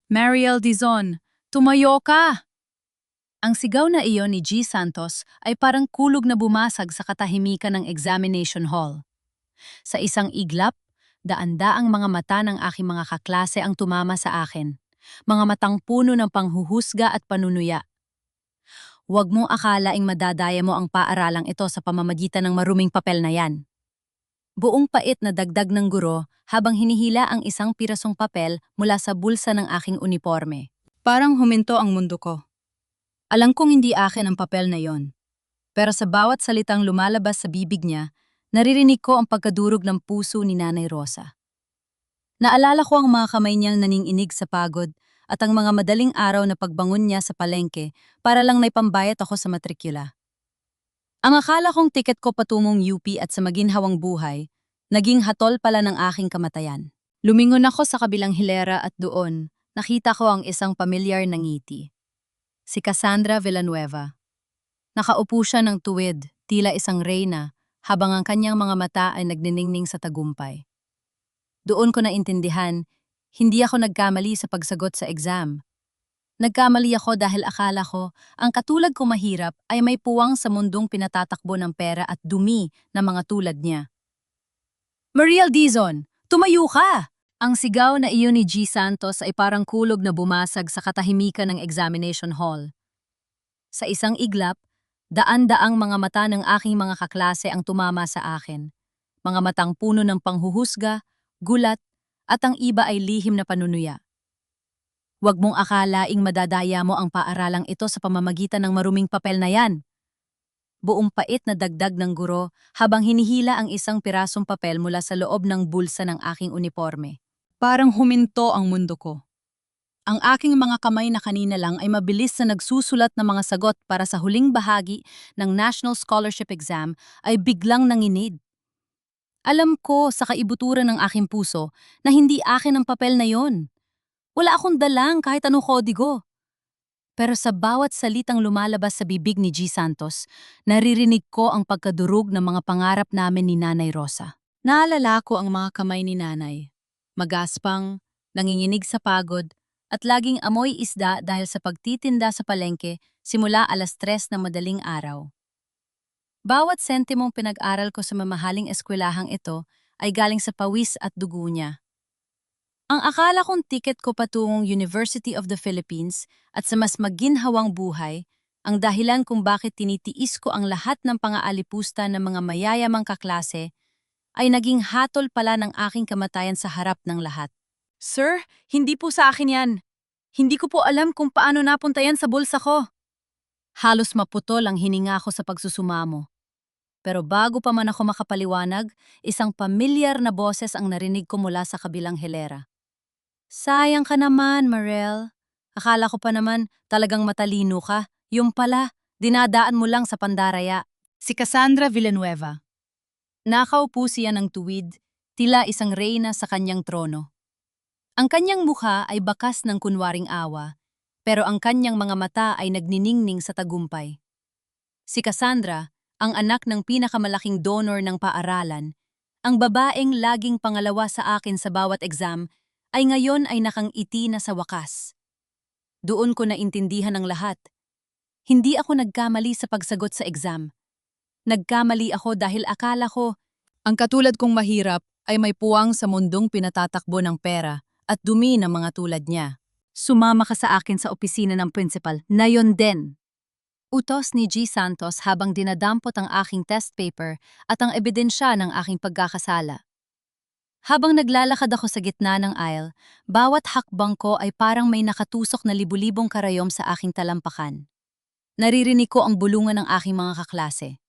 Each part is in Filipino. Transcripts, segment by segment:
Mariel Dizon, tumayo ka! Ang sigaw na iyon ni G. Santos ay parang kulog na bumasag sa katahimikan ng examination hall. Sa isang iglap, daan-daang mga mata ng aking mga kaklase ang tumama sa akin. Mga matang puno ng panghuhusga at panunuya. Huwag mong akalaing madadaya mo ang paaralang ito sa pamamagitan ng maruming papel na yan. Buong pait na dagdag ng guro habang hinihila ang isang pirasong papel mula sa bulsa ng aking uniforme. Parang huminto ang mundo ko. Alam kong hindi akin ang papel na yon. Pero sa bawat salitang lumalabas sa bibig niya, naririnig ko ang pagkadurog ng puso ni Nanay Rosa. Naalala ko ang mga kamay niyang naninginig sa pagod at ang mga madaling araw na pagbangon niya sa palengke para lang naipambayad ako sa matrikula. Ang akala kong tiket ko patungong UP at sa maginhawang buhay, naging hatol pala ng aking kamatayan. Lumingon ako sa kabilang hilera at doon, nakita ko ang isang pamilyar na ngiti. Si Cassandra Villanueva. Nakaupo siya ng tuwid, tila isang reyna, habang ang kanyang mga mata ay nagniningning sa tagumpay. Doon ko naintindihan, hindi ako nagkamali sa pagsagot sa exam. Nagkamali ako dahil akala ko, ang katulad ko mahirap ay may puwang sa mundong pinatatakbo ng pera at dumi ng mga tulad niya. Mariel Dizon, tumayo ka! Ang sigaw na iyon ni G. Santos ay parang kulog na bumasag sa katahimikan ng examination hall. Sa isang iglap, daan-daang mga mata ng aking mga kaklase ang tumama sa akin. Mga matang puno ng panghuhusga, gulat, at ang iba ay lihim na panunuya. Huwag mong akalaing madadaya mo ang paaralang ito sa pamamagitan ng maruming papel na yan. Buong pait na dagdag ng guro habang hinihila ang isang pirasong papel mula sa loob ng bulsa ng aking uniforme. Parang huminto ang mundo ko. Ang aking mga kamay na kanina lang ay mabilis na nagsusulat ng mga sagot para sa huling bahagi ng National Scholarship Exam ay biglang nanginid. Alam ko sa kaibuturan ng aking puso na hindi akin ang papel na yon. Wala akong dalang kahit anong kodigo. Pero sa bawat salitang lumalabas sa bibig ni G. Santos, naririnig ko ang pagkadurog ng mga pangarap namin ni Nanay Rosa. Naalala ko ang mga kamay ni Nanay. Magaspang, nanginginig sa pagod, at laging amoy isda dahil sa pagtitinda sa palengke simula 3:00 ng madaling araw. Bawat sentimong pinag-aral ko sa mamahaling eskwelahang ito ay galing sa pawis at dugo niya. Ang akala kong tiket ko patungong University of the Philippines at sa mas maginhawang buhay, ang dahilan kung bakit tinitiis ko ang lahat ng pangaalipusta ng mga mayayamang kaklase, ay naging hatol pala ng aking kamatayan sa harap ng lahat. Sir, hindi po sa akin yan. Hindi ko po alam kung paano napunta yan sa bulsa ko. Halos maputol ang hininga ko sa pagsusumamo. Pero bago pa man ako makapaliwanag, isang pamilyar na boses ang narinig ko mula sa kabilang hilera. Sayang ka naman, Mariel. Akala ko pa naman talagang matalino ka. Yung pala, dinadaan mo lang sa pandaraya. Si Cassandra Villanueva. Nakaupo siya ng tuwid, tila isang reyna sa kanyang trono. Ang kanyang mukha ay bakas ng kunwaring awa, pero ang kanyang mga mata ay nagniningning sa tagumpay. Si Cassandra, ang anak ng pinakamalaking donor ng paaralan, ang babaeng laging pangalawa sa akin sa bawat exam, ay ngayon ay nakangiti na sa wakas. Doon ko naintindihan ang lahat. Hindi ako nagkamali sa pagsagot sa exam. Nagkamali ako dahil akala ko, ang katulad kong mahirap ay may puwang sa mundong pinatatakbo ng pera at dumi ng mga tulad niya. Sumama ka sa akin sa opisina ng principal na yon din. Utos ni G. Santos habang dinadampot ang aking test paper at ang ebidensya ng aking pagkakasala. Habang naglalakad ako sa gitna ng aisle, bawat hakbang ko ay parang may nakatusok na libu-libong karayom sa aking talampakan. Naririnig ko ang bulungan ng aking mga kaklase.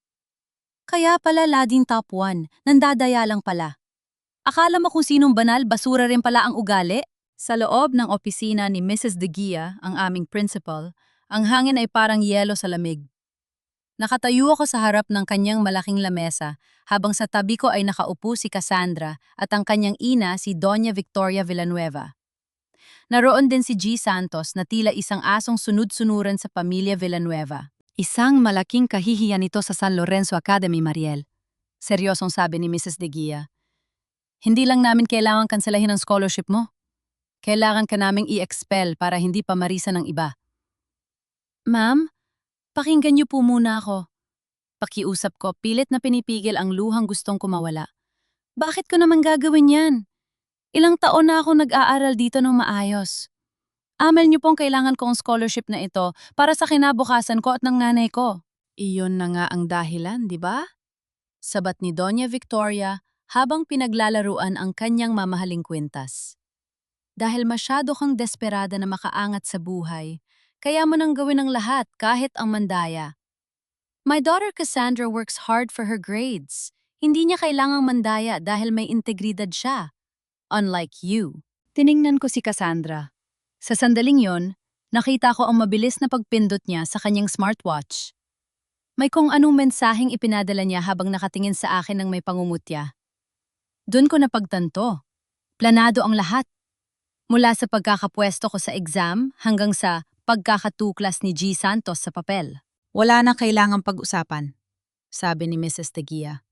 Kaya pala lading top 1, nandadaya lang pala. Akala mo kung sinong banal, basura rin pala ang ugali? Sa loob ng opisina ni Mrs. De Gia, ang aming principal, ang hangin ay parang yelo sa lamig. Nakatayo ako sa harap ng kanyang malaking lamesa habang sa tabi ko ay nakaupo si Cassandra at ang kanyang ina si Doña Victoria Villanueva. Naroon din si G. Santos na tila isang asong sunod-sunuran sa pamilya Villanueva. Isang malaking kahihiyan ito sa San Lorenzo Academy, Mariel. Seryosong sabi ni Mrs. De Gia. Hindi lang namin kailangan kanselahin ang scholarship mo. Kailangan ka naming i-expel para hindi pa marisa ng iba. Ma'am, pakinggan niyo po muna ako. Pakiusap ko, pilit na pinipigil ang luhang gustong kumawala. Bakit ko naman gagawin yan? Ilang taon na ako nag-aaral dito ng maayos. Amal niyo pong kailangan ko ang scholarship na ito para sa kinabukasan ko at ng nanay ko. Iyon na nga ang dahilan, di ba? Sabat ni Doña Victoria habang pinaglalaruan ang kanyang mamahaling kwintas. Dahil masyado kang desperada na makaangat sa buhay, kaya mo nang gawin ang lahat kahit ang mandaya. My daughter Cassandra works hard for her grades. Hindi niya kailangang mandaya dahil may integridad siya. Unlike you. Tiningnan ko si Cassandra. Sa sandaling yon, nakita ko ang mabilis na pagpindot niya sa kanyang smartwatch. May kung anong mensaheng ipinadala niya habang nakatingin sa akin ng may pangungutya. Doon ko napagtanto. Planado ang lahat. Mula sa pagkakapwesto ko sa exam hanggang sa pagkakatuklas ni G. Santos sa papel. Wala na kailangang pag-usapan, sabi ni Mrs. Teguia.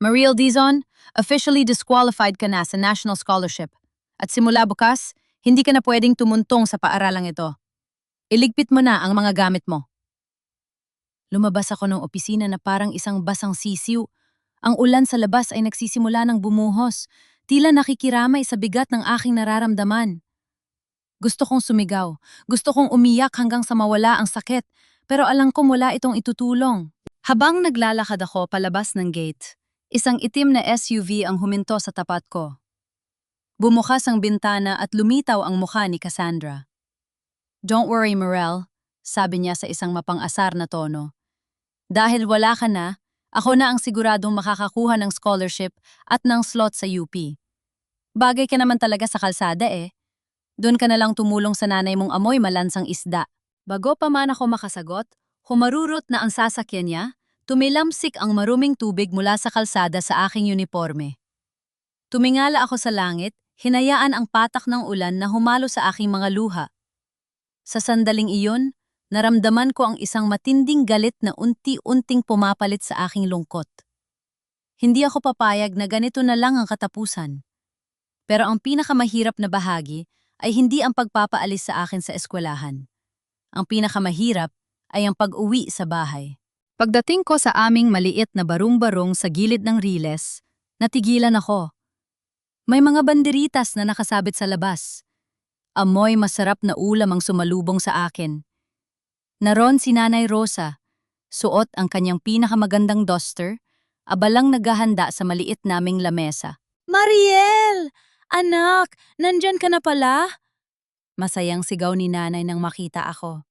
Mariel Dizon, officially disqualified ka na sa National Scholarship. At simula bukas, hindi ka na pwedeng tumuntong sa paaralang ito. Iligpit mo na ang mga gamit mo. Lumabas ako ng opisina na parang isang basang sisiw. Ang ulan sa labas ay nagsisimula ng bumuhos. Tila nakikiramay sa bigat ng aking nararamdaman. Gusto kong sumigaw. Gusto kong umiyak hanggang sa mawala ang sakit. Pero alam kong wala itong itutulong. Habang naglalakad ako palabas ng gate, isang itim na SUV ang huminto sa tapat ko. Bumukas ang bintana at lumitaw ang mukha ni Cassandra. Don't worry, Morel, sabi niya sa isang mapang-asar na tono. Dahil wala ka na, ako na ang siguradong makakakuha ng scholarship at ng slot sa UP. Bagay ka naman talaga sa kalsada eh. Doon ka na lang tumulong sa nanay mong amoy malansang isda. Bago pa man ako makasagot, humarurot na ang sasakyan niya, tumilamsik ang maruming tubig mula sa kalsada sa aking uniforme. Tumingala ako sa langit, hinayaan ang patak ng ulan na humalo sa aking mga luha. Sa sandaling iyon, naramdaman ko ang isang matinding galit na unti-unting pumapalit sa aking lungkot. Hindi ako papayag na ganito na lang ang katapusan. Pero ang pinakamahirap na bahagi ay hindi ang pagpapaalis sa akin sa eskwelahan. Ang pinakamahirap ay ang pag-uwi sa bahay. Pagdating ko sa aming maliit na barong-barong sa gilid ng riles, natigilan ako. May mga banderitas na nakasabit sa labas. Amoy masarap na ulam ang sumalubong sa akin. Naroon si Nanay Rosa, suot ang kanyang pinakamagandang duster, abalang naghahanda sa maliit naming lamesa. Mariel! Anak, nandyan ka na pala? Masayang sigaw ni Nanay nang makita ako.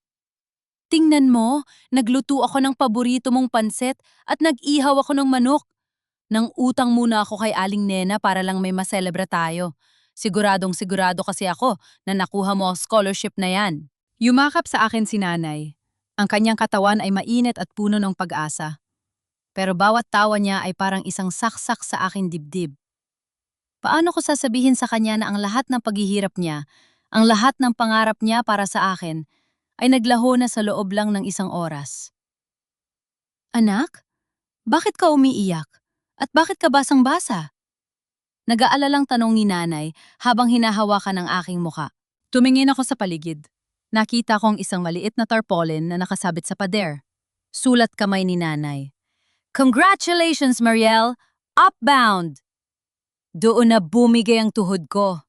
Tingnan mo, nagluto ako ng paborito mong pansit at nag-ihaw ako ng manok. Nang utang muna ako kay Aling Nena para lang may maselebra tayo. Siguradong sigurado kasi ako na nakuha mo ang scholarship na yan. Yumakap sa akin si Nanay. Ang kanyang katawan ay mainit at puno ng pag-asa. Pero bawat tawa niya ay parang isang saksak sa aking dibdib. Paano ko sasabihin sa kanya na ang lahat ng paghihirap niya, ang lahat ng pangarap niya para sa akin, ay naglaho na sa loob lang ng isang oras? Anak, bakit ka umiiyak? At bakit ka basang-basa? Nag-aalalang tanong ni Nanay habang hinahawakan ang aking muka. Tumingin ako sa paligid. Nakita ko ang isang maliit na tarpaulin na nakasabit sa pader. Sulat kamay ni Nanay. Congratulations, Mariel! Upbound! Doon na bumigay ang tuhod ko.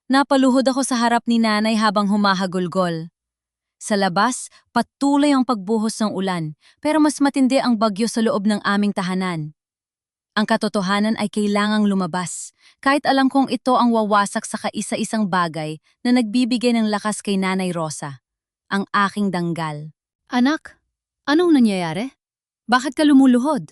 Napaluhod ako sa harap ni Nanay habang humahagulgol. Sa labas, patuloy ang pagbuhos ng ulan, pero mas matindi ang bagyo sa loob ng aming tahanan. Ang katotohanan ay kailangang lumabas, kahit alam kong ito ang wawasak sa kaisa-isang bagay na nagbibigay ng lakas kay Nanay Rosa, ang aking danggal. Anak, anong nangyayari? Bakit ka lumuluhod?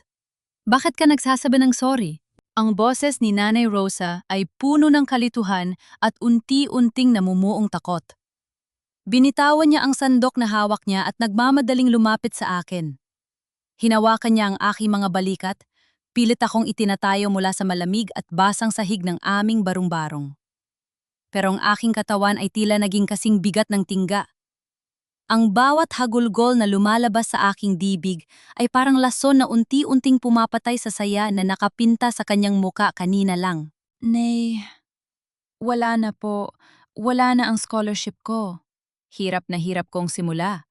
Bakit ka nagsasabi ng sorry? Ang boses ni Nanay Rosa ay puno ng kalituhan at unti-unting namumuong takot. Binitawan niya ang sandok na hawak niya at nagmamadaling lumapit sa akin. Hinawakan niya ang aking mga balikat, pilit akong itinatayo mula sa malamig at basang sahig ng aming barong-barong. Pero ang aking katawan ay tila naging kasing bigat ng tingga. Ang bawat hagulgol na lumalabas sa aking dibig ay parang lason na unti-unting pumapatay sa saya na nakapinta sa kanyang muka kanina lang. Nay, wala na po. wala na ang scholarship ko. Hirap na hirap kong simula.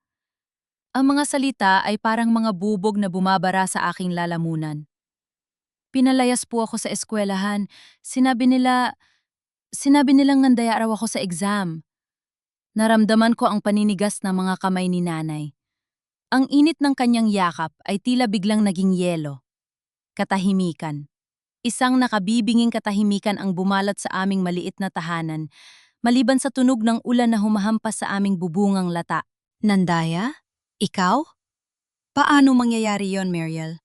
Ang mga salita ay parang mga bubog na bumabara sa aking lalamunan. Pinalayas po ako sa eskwelahan. Sinabi nilang nandaya raw ako sa exam. Naramdaman ko ang paninigas ng mga kamay ni nanay. Ang init ng kanyang yakap ay tila biglang naging yelo. Katahimikan. Isang nakabibinging katahimikan ang bumalat sa aming maliit na tahanan, maliban sa tunog ng ulan na humahampas sa aming bubungang lata. Nandaya? Ikaw? Paano mangyayari yon, Mariel?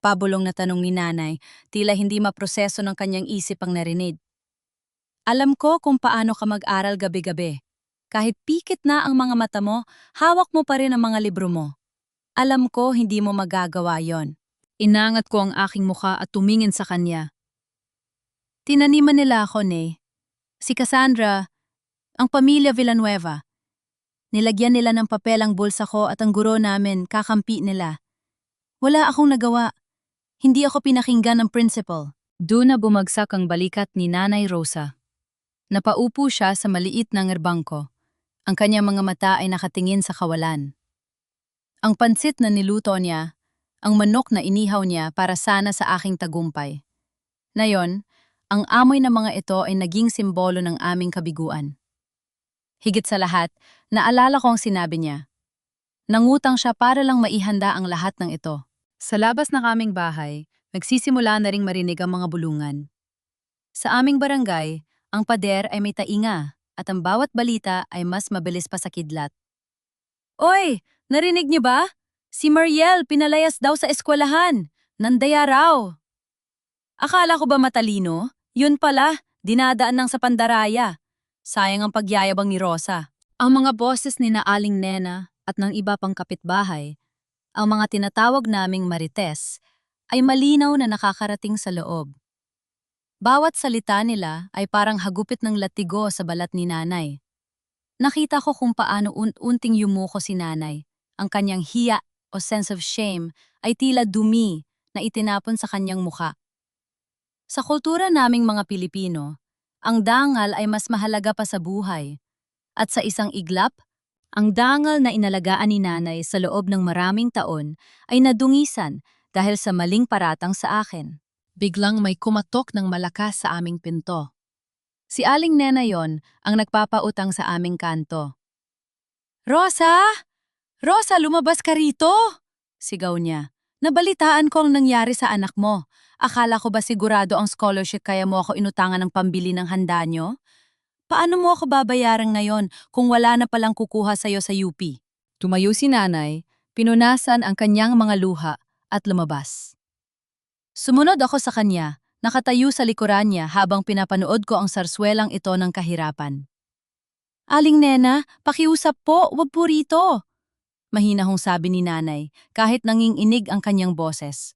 Pabulong na tanong ni nanay, tila hindi maproseso ng kanyang isip ang narinig. Alam ko kung paano ka mag-aral gabi-gabi. Kahit pikit na ang mga mata mo, hawak mo pa rin ang mga libro mo. Alam ko hindi mo magagawa yon. Inangat ko ang aking muka at tumingin sa kanya. Tinaniman nila ako, Si Cassandra, ang pamilya Villanueva. Nilagyan nila ng papel ang bulsa ko at ang guro namin, kakampi nila. Wala akong nagawa. Hindi ako pinakinggan ng principal. Doon na bumagsak ang balikat ni Nanay Rosa. Napaupo siya sa maliit na ngerbangko. Ang kanyang mga mata ay nakatingin sa kawalan. Ang pansit na niluto niya, ang manok na inihaw niya para sana sa aking tagumpay. Ngayon, ang amoy ng mga ito ay naging simbolo ng aming kabiguan. Higit sa lahat, naalala ko ang sinabi niya. Nangutang siya para lang maihanda ang lahat ng ito. Sa labas ng aming bahay, nagsisimula na ring marinig ang mga bulungan. Sa aming barangay, ang pader ay may tainga at ang bawat balita ay mas mabilis pa sa kidlat. Oy! Narinig niyo ba? Si Mariel pinalayas daw sa eskwelahan. Nandaya raw. Akala ko ba matalino? Yun pala, dinadaan ng sa pandaraya. Sayang ang pagyayabang ni Rosa. Ang mga boses ni na Aling Nena at ng iba pang kapitbahay, ang mga tinatawag naming marites, ay malinaw na nakakarating sa loob. Bawat salita nila ay parang hagupit ng latigo sa balat ni nanay. Nakita ko kung paano unting yumuko si nanay. Ang kanyang hiya o sense of shame ay tila dumi na itinapon sa kanyang muka. Sa kultura naming mga Pilipino, ang dangal ay mas mahalaga pa sa buhay. At sa isang iglap, ang dangal na inalagaan ni nanay sa loob ng maraming taon ay nadungisan dahil sa maling paratang sa akin. Biglang may kumatok ng malakas sa aming pinto. Si Aling Nena yon ang nagpapautang sa aming kanto. Rosa! Rosa, lumabas ka rito! Sigaw niya. Nabalitaan ko ang nangyari sa anak mo. Akala ko ba sigurado ang scholarship kaya mo ako inutangan ng pambili ng handa nyo? Paano mo ako babayaran ngayon kung wala na palang kukuha sa'yo sa UP? Tumayo si nanay, pinunasan ang kanyang mga luha at lumabas. Sumunod ako sa kanya, nakatayo sa likuran niya habang pinapanood ko ang sarswelang ito ng kahirapan. Aling Nena, pakiusap po, wag po rito. Mahinahong sabi ni nanay, kahit nanginginig ang kanyang boses.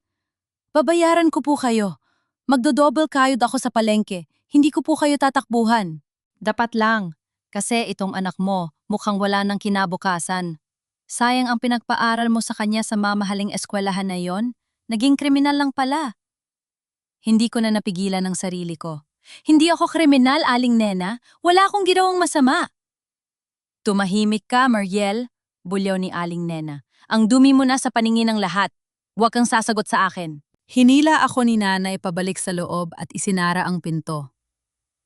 Babayaran ko po kayo. Magdodouble kayod ako sa palengke, hindi ko po kayo tatakbuhan. Dapat lang, kasi itong anak mo mukhang wala ng kinabukasan. Sayang ang pinagpaaral mo sa kanya sa mamahaling eskwelahan na yon. Naging kriminal lang pala. Hindi ko na napigilan ang sarili ko. Hindi ako kriminal, Aling Nena. Wala akong ginawang masama. Tumahimik ka, Mariel, bulyaw ni Aling Nena. Ang dumi mo na sa paningin ng lahat. Huwag kang sasagot sa akin. Hinila ako ni nanay pabalik sa loob at isinara ang pinto.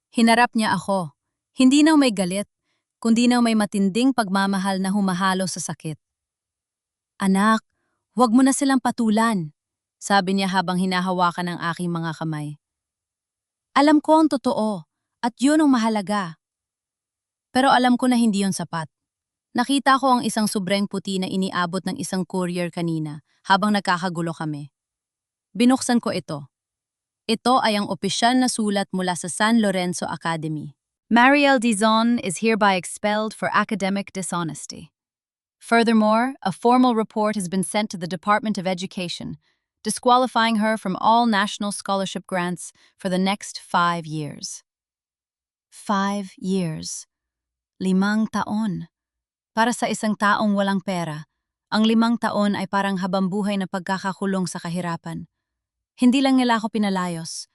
Hinarap niya ako. Hindi na may galit, kundi na may matinding pagmamahal na humahalo sa sakit. Anak, huwag mo na silang patulan. Sabi niya habang hinahawakan ang aking mga kamay. Alam ko ang totoo, at yun ang mahalaga. Pero alam ko na hindi yun sapat. Nakita ko ang isang sobrang puti na iniabot ng isang courier kanina habang nagkakagulo kami. Binuksan ko ito. Ito ay ang opisyal na sulat mula sa San Lorenzo Academy. Mariel Dizon is hereby expelled for academic dishonesty. Furthermore, a formal report has been sent to the Department of Education, disqualifying her from all national scholarship grants for the next 5 years. 5 years. 5 taon. Para sa isang taong walang pera, ang 5 taon ay parang habambuhay na pagkakakulong sa kahirapan. Hindi lang nila ako pinalayos.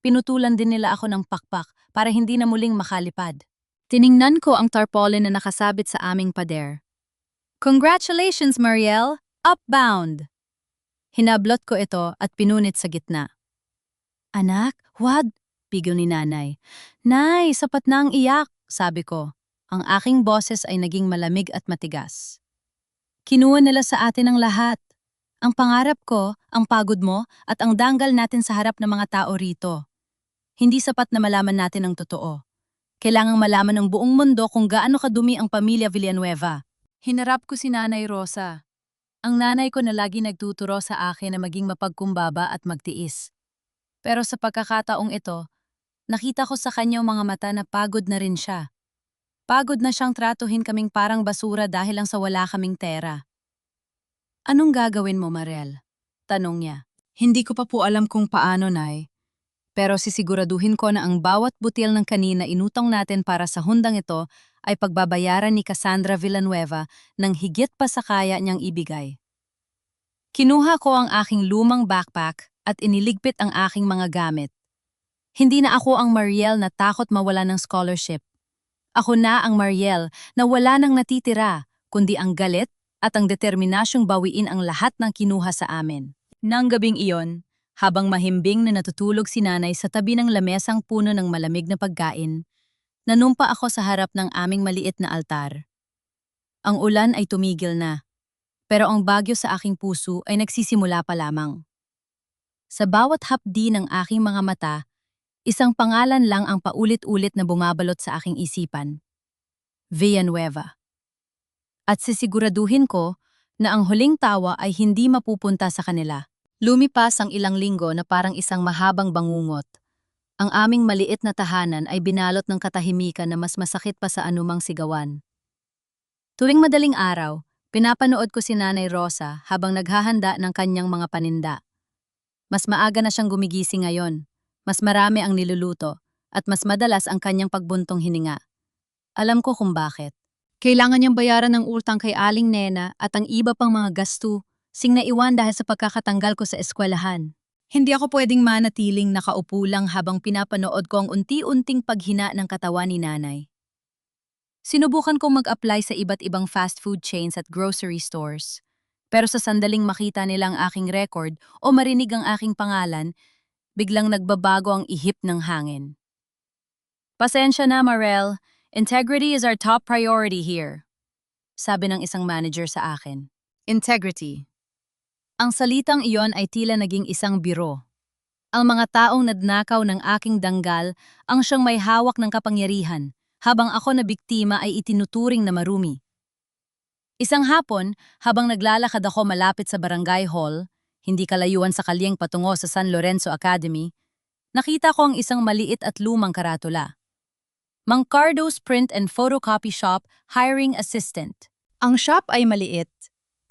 Pinutulan din nila ako ng pakpak para hindi na muling makalipad. Tiningnan ko ang tarpaulin na nakasabit sa aming pader. Congratulations, Mariel! Upbound! Hinablot ko ito at pinunit sa gitna. Anak, huwag! Pigil ni nanay. Nay, sapat na ang iyak, sabi ko. Ang aking boses ay naging malamig at matigas. Kinuha nila sa atin ang lahat. Ang pangarap ko, ang pagod mo, at ang danggal natin sa harap ng mga tao rito. Hindi sapat na malaman natin ang totoo. Kailangang malaman ng buong mundo kung gaano kadumi ang pamilya Villanueva. Hinarap ko si Nanay Rosa. Ang nanay ko na lagi nagtuturo sa akin na maging mapagkumbaba at magtiis. Pero sa pagkakataong ito, nakita ko sa kanyang mga mata na pagod na rin siya. Pagod na siyang tratuhin kaming parang basura dahil lang sa wala kaming tera. Anong gagawin mo, Marel? Tanong niya. Hindi ko pa po alam kung paano, Nay. Pero sisiguraduhin ko na ang bawat butil ng kanina inutang natin para sa hundang ito ay pagbabayaran ni Cassandra Villanueva ng higit pa sa kaya niyang ibigay. Kinuha ko ang aking lumang backpack at iniligpit ang aking mga gamit. Hindi na ako ang Mariel na takot mawala ng scholarship. Ako na ang Mariel na wala nang natitira, kundi ang galit at ang determinasyong bawiin ang lahat ng kinuha sa amin. Nang gabing iyon, habang mahimbing na natutulog si nanay sa tabi ng lamesang puno ng malamig na pagkain, nanumpa ako sa harap ng aming maliit na altar. Ang ulan ay tumigil na, pero ang bagyo sa aking puso ay nagsisimula pa lamang. Sa bawat hapdi ng aking mga mata, isang pangalan lang ang paulit-ulit na bumabalot sa aking isipan. Villanueva. At sisiguraduhin ko na ang huling tawa ay hindi mapupunta sa kanila. Lumipas ang ilang linggo na parang isang mahabang bangungot. Ang aming maliit na tahanan ay binalot ng katahimikan na mas masakit pa sa anumang sigawan. Tuwing madaling araw, pinapanood ko si Nanay Rosa habang naghahanda ng kanyang mga paninda. Mas maaga na siyang gumigising ngayon, mas marami ang niluluto, at mas madalas ang kanyang pagbuntong hininga. Alam ko kung bakit. Kailangan niyang bayaran ng utang kay Aling Nena at ang iba pang mga gasto, sing naiwan dahil sa pagkakatanggal ko sa eskwelahan. Hindi ako pwedeng manatiling nakaupo lang habang pinapanood ko ang unti-unting paghina ng katawan ni nanay. Sinubukan kong mag-apply sa iba't ibang fast food chains at grocery stores. Pero sa sandaling makita nilang aking record o marinig ang aking pangalan, biglang nagbabago ang ihip ng hangin. Pasensya na, Marel. Integrity is our top priority here, sabi ng isang manager sa akin. Integrity. Ang salitang iyon ay tila naging isang biro. Ang mga taong nadnakaw ng aking danggal ang siyang may hawak ng kapangyarihan, habang ako na biktima ay itinuturing na marumi. Isang hapon, habang naglalakad ako malapit sa barangay hall, hindi kalayuan sa kalyeng patungo sa San Lorenzo Academy, nakita ko ang isang maliit at lumang karatula. Mang Cardo's Print and Photocopy Shop Hiring Assistant. Ang shop ay maliit,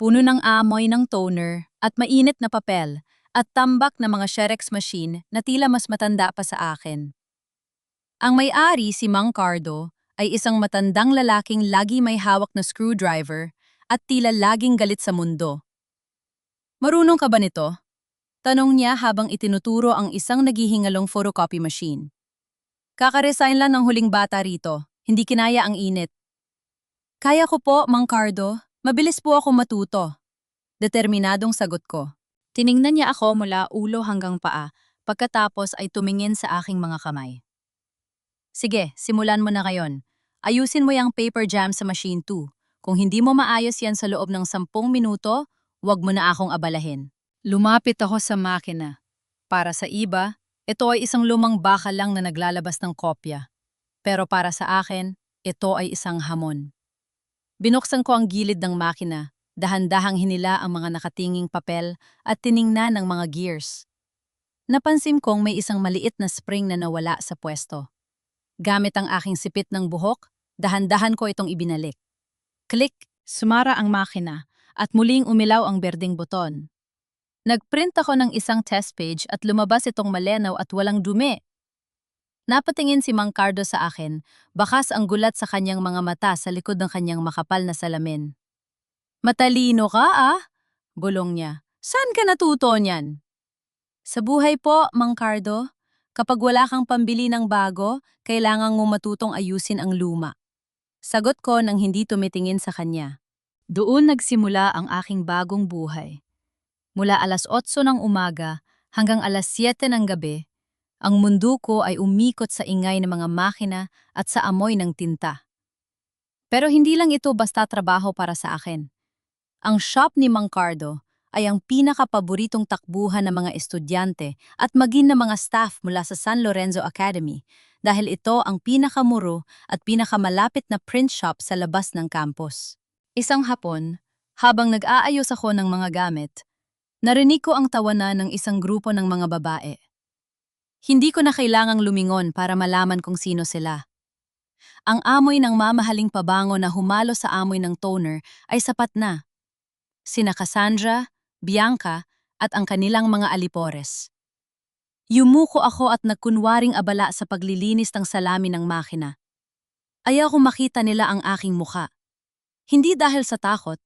puno ng amoy ng toner at mainit na papel at tambak na mga Xerox machine na tila mas matanda pa sa akin. Ang may-ari, si Mang Cardo, ay isang matandang lalaking lagi may hawak na screwdriver at tila laging galit sa mundo. Marunong ka ba nito? Tanong niya habang itinuturo ang isang naghihingalong photocopy machine. Kaka-resign lang ng huling bata rito. Hindi kinaya ang init. Kaya ko po, Mang Cardo. Mabilis po ako matuto. Determinadong sagot ko. Tiningnan niya ako mula ulo hanggang paa, pagkatapos ay tumingin sa aking mga kamay. Sige, simulan mo na ngayon. Ayusin mo yung paper jam sa machine 2. Kung hindi mo maayos yan sa loob ng 10 minuto, huwag mo na akong abalahin. Lumapit ako sa makina. Para sa iba, ito ay isang lumang bakal lang na naglalabas ng kopya. Pero para sa akin, ito ay isang hamon. Binuksan ko ang gilid ng makina, dahan-dahang hinila ang mga nakatinging papel at tiningnan ng mga gears. Napansin kong may isang maliit na spring na nawala sa pwesto. Gamit ang aking sipit ng buhok, dahan-dahan ko itong ibinalik. Click, sumara ang makina at muling umilaw ang berdeng buton. Nagprint ako ng isang test page at lumabas itong malinaw at walang dumi. Napatingin si Mang Cardo sa akin, bakas ang gulat sa kanyang mga mata sa likod ng kanyang makapal na salamin. Matalino ka ah? Bulong niya. Saan ka natuto niyan? Sa buhay po, Mang Cardo. Kapag wala kang pambili ng bago, kailangan mong matutong ayusin ang luma. Sagot ko nang hindi tumitingin sa kanya. Doon nagsimula ang aking bagong buhay. Mula alas 8 ng umaga hanggang alas 7 ng gabi, ang mundo ko ay umikot sa ingay ng mga makina at sa amoy ng tinta. Pero hindi lang ito basta trabaho para sa akin. Ang shop ni Mang Cardo ay ang pinakapaboritong takbuhan ng mga estudyante at maging ng mga staff mula sa San Lorenzo Academy dahil ito ang pinakamuro at pinakamalapit na print shop sa labas ng campus. Isang hapon, habang nag-aayos ako ng mga gamit, narinig ko ang tawanan ng isang grupo ng mga babae. Hindi ko na kailangang lumingon para malaman kung sino sila. Ang amoy ng mamahaling pabango na humalo sa amoy ng toner ay sapat na. Sina Cassandra, Bianca, at ang kanilang mga alipores. Yumuko ako at nagkunwaring abala sa paglilinis ng salamin ng makina. Ayaw kong makita nila ang aking muka. Hindi dahil sa takot,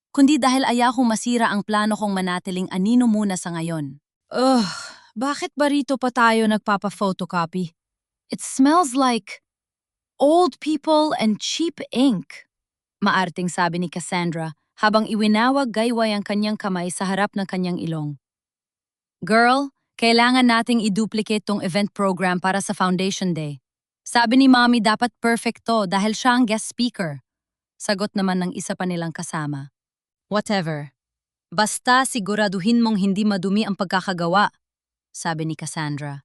kundi dahil ayaw kong masira ang plano kong manatiling anino muna sa ngayon. Bakit ba rito pa tayo nagpapa-photocopy? It smells like old people and cheap ink. Maarting sabi ni Cassandra habang iwinawag gayway ang kanyang kamay sa harap ng kanyang ilong. Girl, kailangan nating i-duplicate tong event program para sa Foundation Day. Sabi ni Mommy dapat perfect to dahil siya ang guest speaker. Sagot naman ng isa pa nilang kasama. Whatever. Basta siguraduhin mong hindi madumi ang pagkakagawa, sabi ni Cassandra.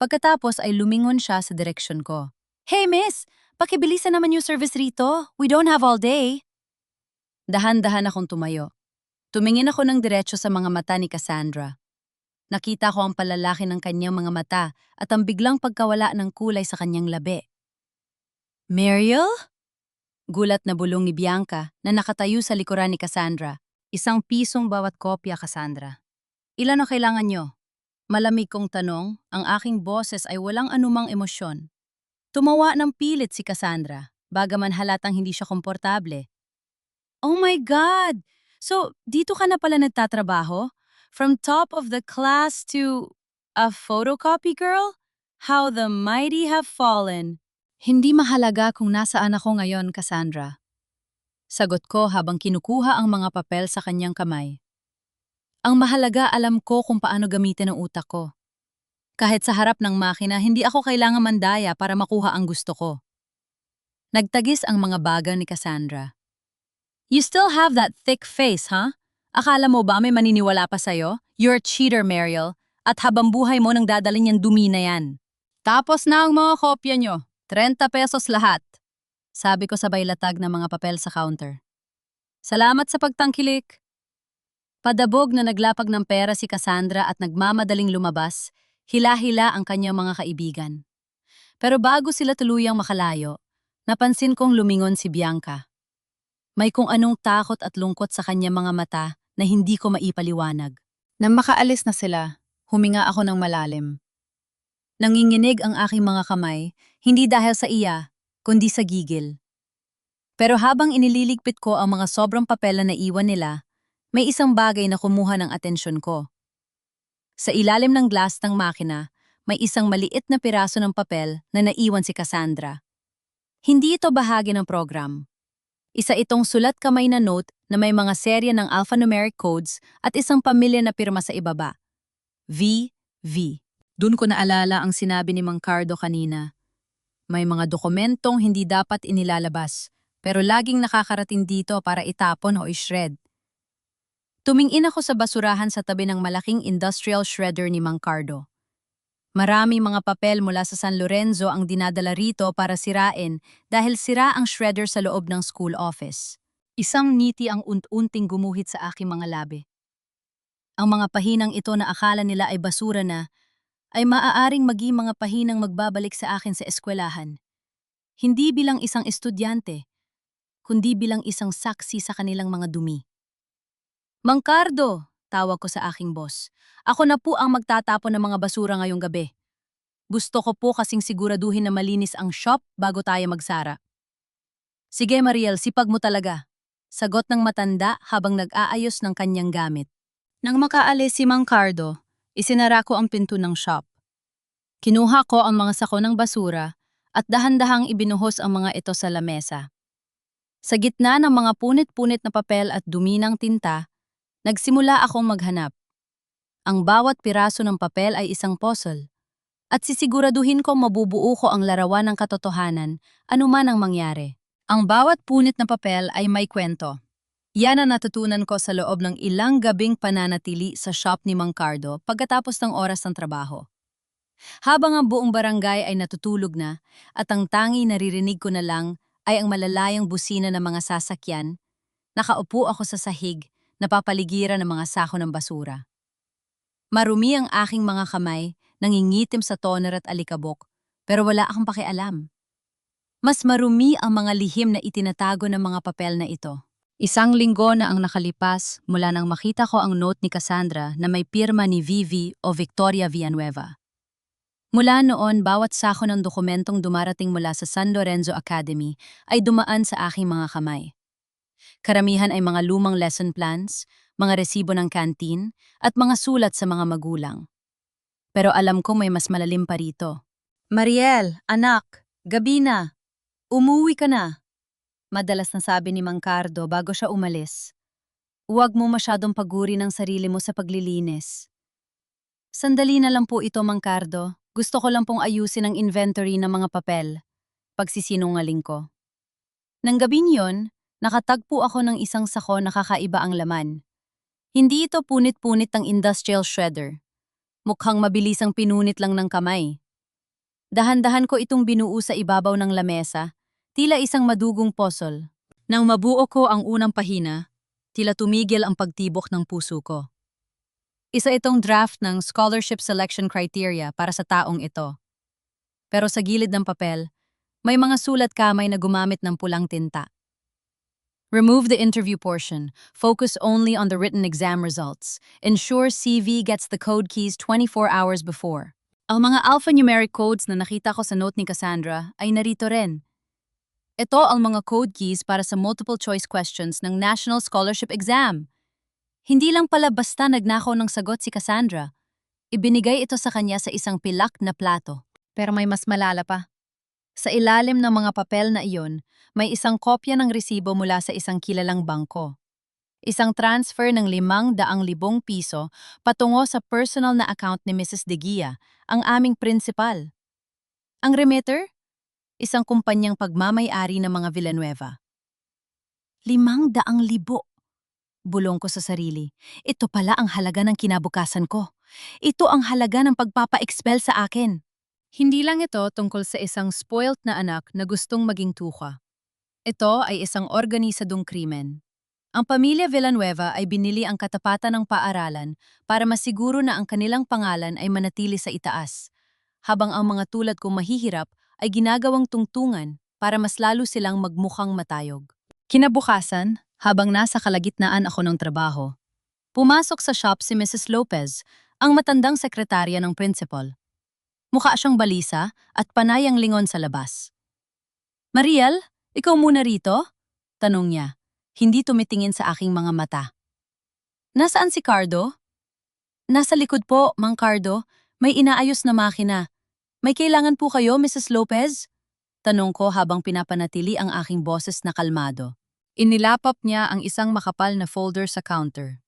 Pagkatapos ay lumingon siya sa direksyon ko. Hey miss, pakibilisan naman yung service rito. We don't have all day. Dahan-dahan akong tumayo. Tumingin ako ng diretso sa mga mata ni Cassandra. Nakita ko ang palalaki ng kanyang mga mata at ang biglang pagkawala ng kulay sa kanyang labi. Mariel? Gulat na bulong ni Bianca na nakatayo sa likuran ni Cassandra. ₱1 bawat kopya, Cassandra. Ilan ang kailangan nyo? Malamig kong tanong, ang aking boses ay walang anumang emosyon. Tumawa ng pilit si Cassandra, bagaman halatang hindi siya komportable. Oh my God! So, dito ka na pala nagtatrabaho? From top of the class to a photocopy girl? How the mighty have fallen. Hindi mahalaga kung nasaan ako ngayon, Cassandra. Sagot ko habang kinukuha ang mga papel sa kanyang kamay. Ang mahalaga alam ko kung paano gamitin ang utak ko. Kahit sa harap ng makina, hindi ako kailangan mandaya para makuha ang gusto ko. Nagtagis ang mga baga ni Cassandra. You still have that thick face, huh? Akala mo ba may maniniwala pa sa'yo? You're a cheater, Mariel. At habang buhay mo nang dadalhin yung dumi na yan. Tapos na ang mga kopya nyo. ₱30 lahat. Sabi ko sabay latag ng mga papel sa counter. Salamat sa pagtangkilik. Padabog na naglapag ng pera si Cassandra at nagmamadaling lumabas, hila-hila ang kanyang mga kaibigan. Pero bago sila tuluyang makalayo, napansin kong lumingon si Bianca. May kung anong takot at lungkot sa kanyang mga mata na hindi ko maipaliwanag. Nang makaalis na sila, huminga ako ng malalim. Nanginginig ang aking mga kamay, hindi dahil sa iya, kundi sa gigil. Pero habang inililigpit ko ang mga sobrang papel na naiwan nila, may isang bagay na kumuha ng atensyon ko. Sa ilalim ng glass ng makina, may isang maliit na piraso ng papel na naiwan si Cassandra. Hindi ito bahagi ng program. Isa itong sulat kamay na note na may mga serya ng alphanumeric codes at isang pamilya na pirma sa ibaba. V. V. Doon ko naalala ang sinabi ni Mang Cardo kanina. May mga dokumentong hindi dapat inilalabas, pero laging nakakarating dito para itapon o i-shred. Tumingin ako sa basurahan sa tabi ng malaking industrial shredder ni Mang Cardo. Marami mga papel mula sa San Lorenzo ang dinadala rito para sirain dahil sira ang shredder sa loob ng school office. Isang ngiti ang unti-unting gumuhit sa aking mga labi. Ang mga pahinang ito na akala nila ay basura na, ay maaaring maging mga pahinang magbabalik sa akin sa eskwelahan. Hindi bilang isang estudyante, kundi bilang isang saksi sa kanilang mga dumi. Mang Cardo, tawag ko sa aking boss. Ako na po ang magtatapon ng mga basura ngayong gabi. Gusto ko po kasing siguraduhin na malinis ang shop bago tayo magsara. Sige Mariel, sipag mo talaga. Sagot ng matanda habang nag-aayos ng kanyang gamit. Nang makaalis si Mang Cardo, isinara ko ang pinto ng shop. Kinuha ko ang mga sako ng basura at dahan-dahang ibinuhos ang mga ito sa lamesa. Sa gitna ng mga punit-punit na papel at dumi ng tinta, nagsimula akong maghanap. Ang bawat piraso ng papel ay isang puzzle. At sisiguraduhin ko mabubuo ko ang larawan ng katotohanan, anuman ang mangyari. Ang bawat punit na papel ay may kwento. Yan ang natutunan ko sa loob ng ilang gabing pananatili sa shop ni Mang Cardo pagkatapos ng oras ng trabaho. Habang ang buong barangay ay natutulog na at ang tangi naririnig ko na lang ay ang malalayang busina ng mga sasakyan, nakaupo ako sa sahig, napapaligiran ng mga sako ng basura. Marumi ang aking mga kamay, nangingitim sa toner at alikabok, pero wala akong pakialam. Mas marumi ang mga lihim na itinatago ng mga papel na ito. Isang linggo na ang nakalipas mula nang makita ko ang note ni Cassandra na may pirma ni Vivi o Victoria Villanueva. Mula noon, bawat sako ng dokumentong dumarating mula sa San Lorenzo Academy ay dumaan sa aking mga kamay. Karamihan ay mga lumang lesson plans, mga resibo ng canteen, at mga sulat sa mga magulang. Pero alam ko may mas malalim pa rito. Mariel, anak, gabi na. Umuwi ka na. Madalas na sabi ni Mang Cardo bago siya umalis. Huwag mo masyadong paguri ng sarili mo sa paglilinis. Sandali na lang po ito, Mang Cardo. Gusto ko lang pong ayusin ang inventory ng mga papel. Pagsisinungaling ko. Nang gabing yon, nakatagpo ako ng isang sako na kakaiba ang laman. Hindi ito punit-punit ng industrial shredder. Mukhang mabilisang pinunit lang ng kamay. Dahan-dahan ko itong binuo sa ibabaw ng lamesa, tila isang madugong puzzle. Nang mabuo ko ang unang pahina, tila tumigil ang pagtibok ng puso ko. Isa itong draft ng scholarship selection criteria para sa taong ito. Pero sa gilid ng papel, may mga sulat kamay na gumamit ng pulang tinta. Remove the interview portion. Focus only on the written exam results. Ensure CV gets the code keys 24 hours before. Ang mga alphanumeric codes na nakita ko sa note ni Cassandra ay narito rin. Ito ang mga code keys para sa multiple choice questions ng National Scholarship Exam. Hindi lang pala basta nagnakaw ng sagot si Cassandra. Ibinigay ito sa kanya sa isang pilak na plato. Pero may mas malala pa. Sa ilalim ng mga papel na iyon, may isang kopya ng resibo mula sa isang kilalang bangko. Isang transfer ng 500,000 piso patungo sa personal na account ni Mrs. De Guia, ang aming principal. Ang remitter? Isang kumpanyang pagmamay-ari ng mga Villanueva. 500,000. Bulong ko sa sarili. Ito pala ang halaga ng kinabukasan ko. Ito ang halaga ng pagpapa-expel sa akin. Hindi lang ito tungkol sa isang spoilt na anak na gustong maging tuka. Ito ay isang organisadong krimen. Ang pamilya Villanueva ay binili ang katapatan ng paaralan para masiguro na ang kanilang pangalan ay manatili sa itaas, habang ang mga tulad kong mahihirap ay ginagawang tungtungan para mas lalo silang magmukhang matayog. Kinabukasan, habang nasa kalagitnaan ako ng trabaho, pumasok sa shop si Mrs. Lopez, ang matandang sekretarya ng principal. Mukha siyang balisa at panay ang lingon sa labas. Mariel, ikaw muna rito? Tanong niya, hindi tumitingin sa aking mga mata. Nasaan si Cardo? Nasa likod po, Mang Cardo. May inaayos na makina. May kailangan po kayo, Mrs. Lopez? Tanong ko habang pinapanatili ang aking boses na kalmado. Inilapap niya ang isang makapal na folder sa counter.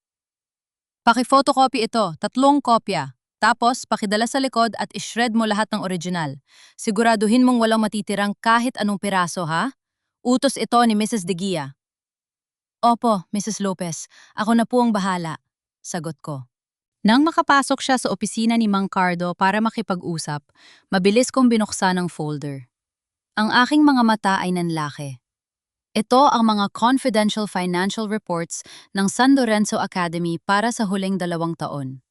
Paki-photocopy ito, 3 kopya. Tapos, pakidala sa likod at ishred mo lahat ng original. Siguraduhin mong walang matitirang kahit anong piraso, ha? Utos ito ni Mrs. De Guia. Opo, Mrs. Lopez. Ako na po ang bahala. Sagot ko. Nang makapasok siya sa opisina ni Mang Cardo para makipag-usap, mabilis kong binuksan ang folder. Ang aking mga mata ay nanlaki. Ito ang mga confidential financial reports ng San Lorenzo Academy para sa huling 2 taon.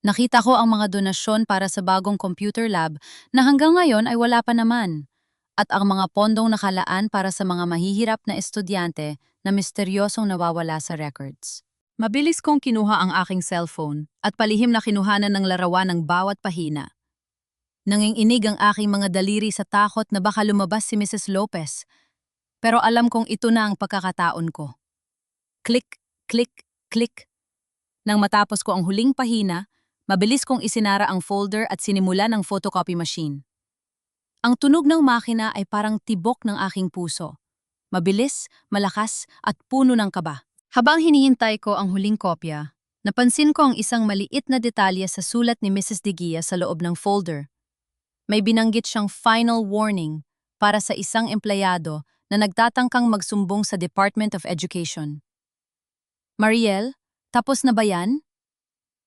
Nakita ko ang mga donasyon para sa bagong computer lab na hanggang ngayon ay wala pa naman, at ang mga pondong nakalaan para sa mga mahihirap na estudyante na misteryosong nawawala sa records. Mabilis kong kinuha ang aking cellphone at palihim na kinuhanan ng larawan ng bawat pahina. Nanginginig ang aking mga daliri sa takot na baka lumabas si Mrs. Lopez. Pero alam kong ito na ang pagkakataon ko. Click, click, click. Nang matapos ko ang huling pahina, Mabilis kong isinara ang folder at sinimula ng photocopy machine. Ang tunog ng makina ay parang tibok ng aking puso. Mabilis, malakas, at puno ng kaba. Habang hinihintay ko ang huling kopya, napansin ko ang isang maliit na detalye sa sulat ni Mrs. De Gia sa loob ng folder. May binanggit siyang final warning para sa isang empleyado na nagtatangkang magsumbong sa Department of Education. Mariel, tapos na ba yan?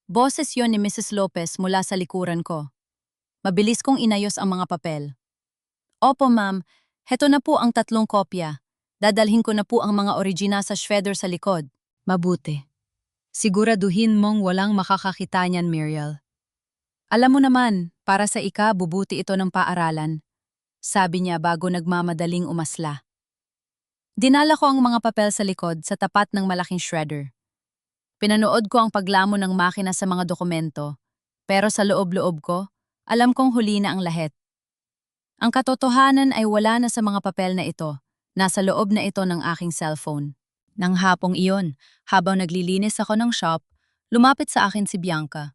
Boses yon ni Mrs. Lopez mula sa likuran ko. Mabilis kong inayos ang mga papel. Opo ma'am, heto na po ang 3 kopya. Dadalhin ko na po ang mga original sa shredder sa likod. Mabuti. Siguraduhin mong walang makakakita niyan, Muriel. Alam mo naman, para sa bubuti ito ng paaralan. Sabi niya bago nagmamadaling umasla. Dinala ko ang mga papel sa likod sa tapat ng malaking shredder. Pinanood ko ang paglamo ng makina sa mga dokumento, pero sa loob-loob ko, alam kong huli na ang lahat. Ang katotohanan ay wala na sa mga papel na ito. Nasa loob na ito ng aking cellphone. Nang hapong iyon, habang naglilinis ako ng shop, lumapit sa akin si Bianca.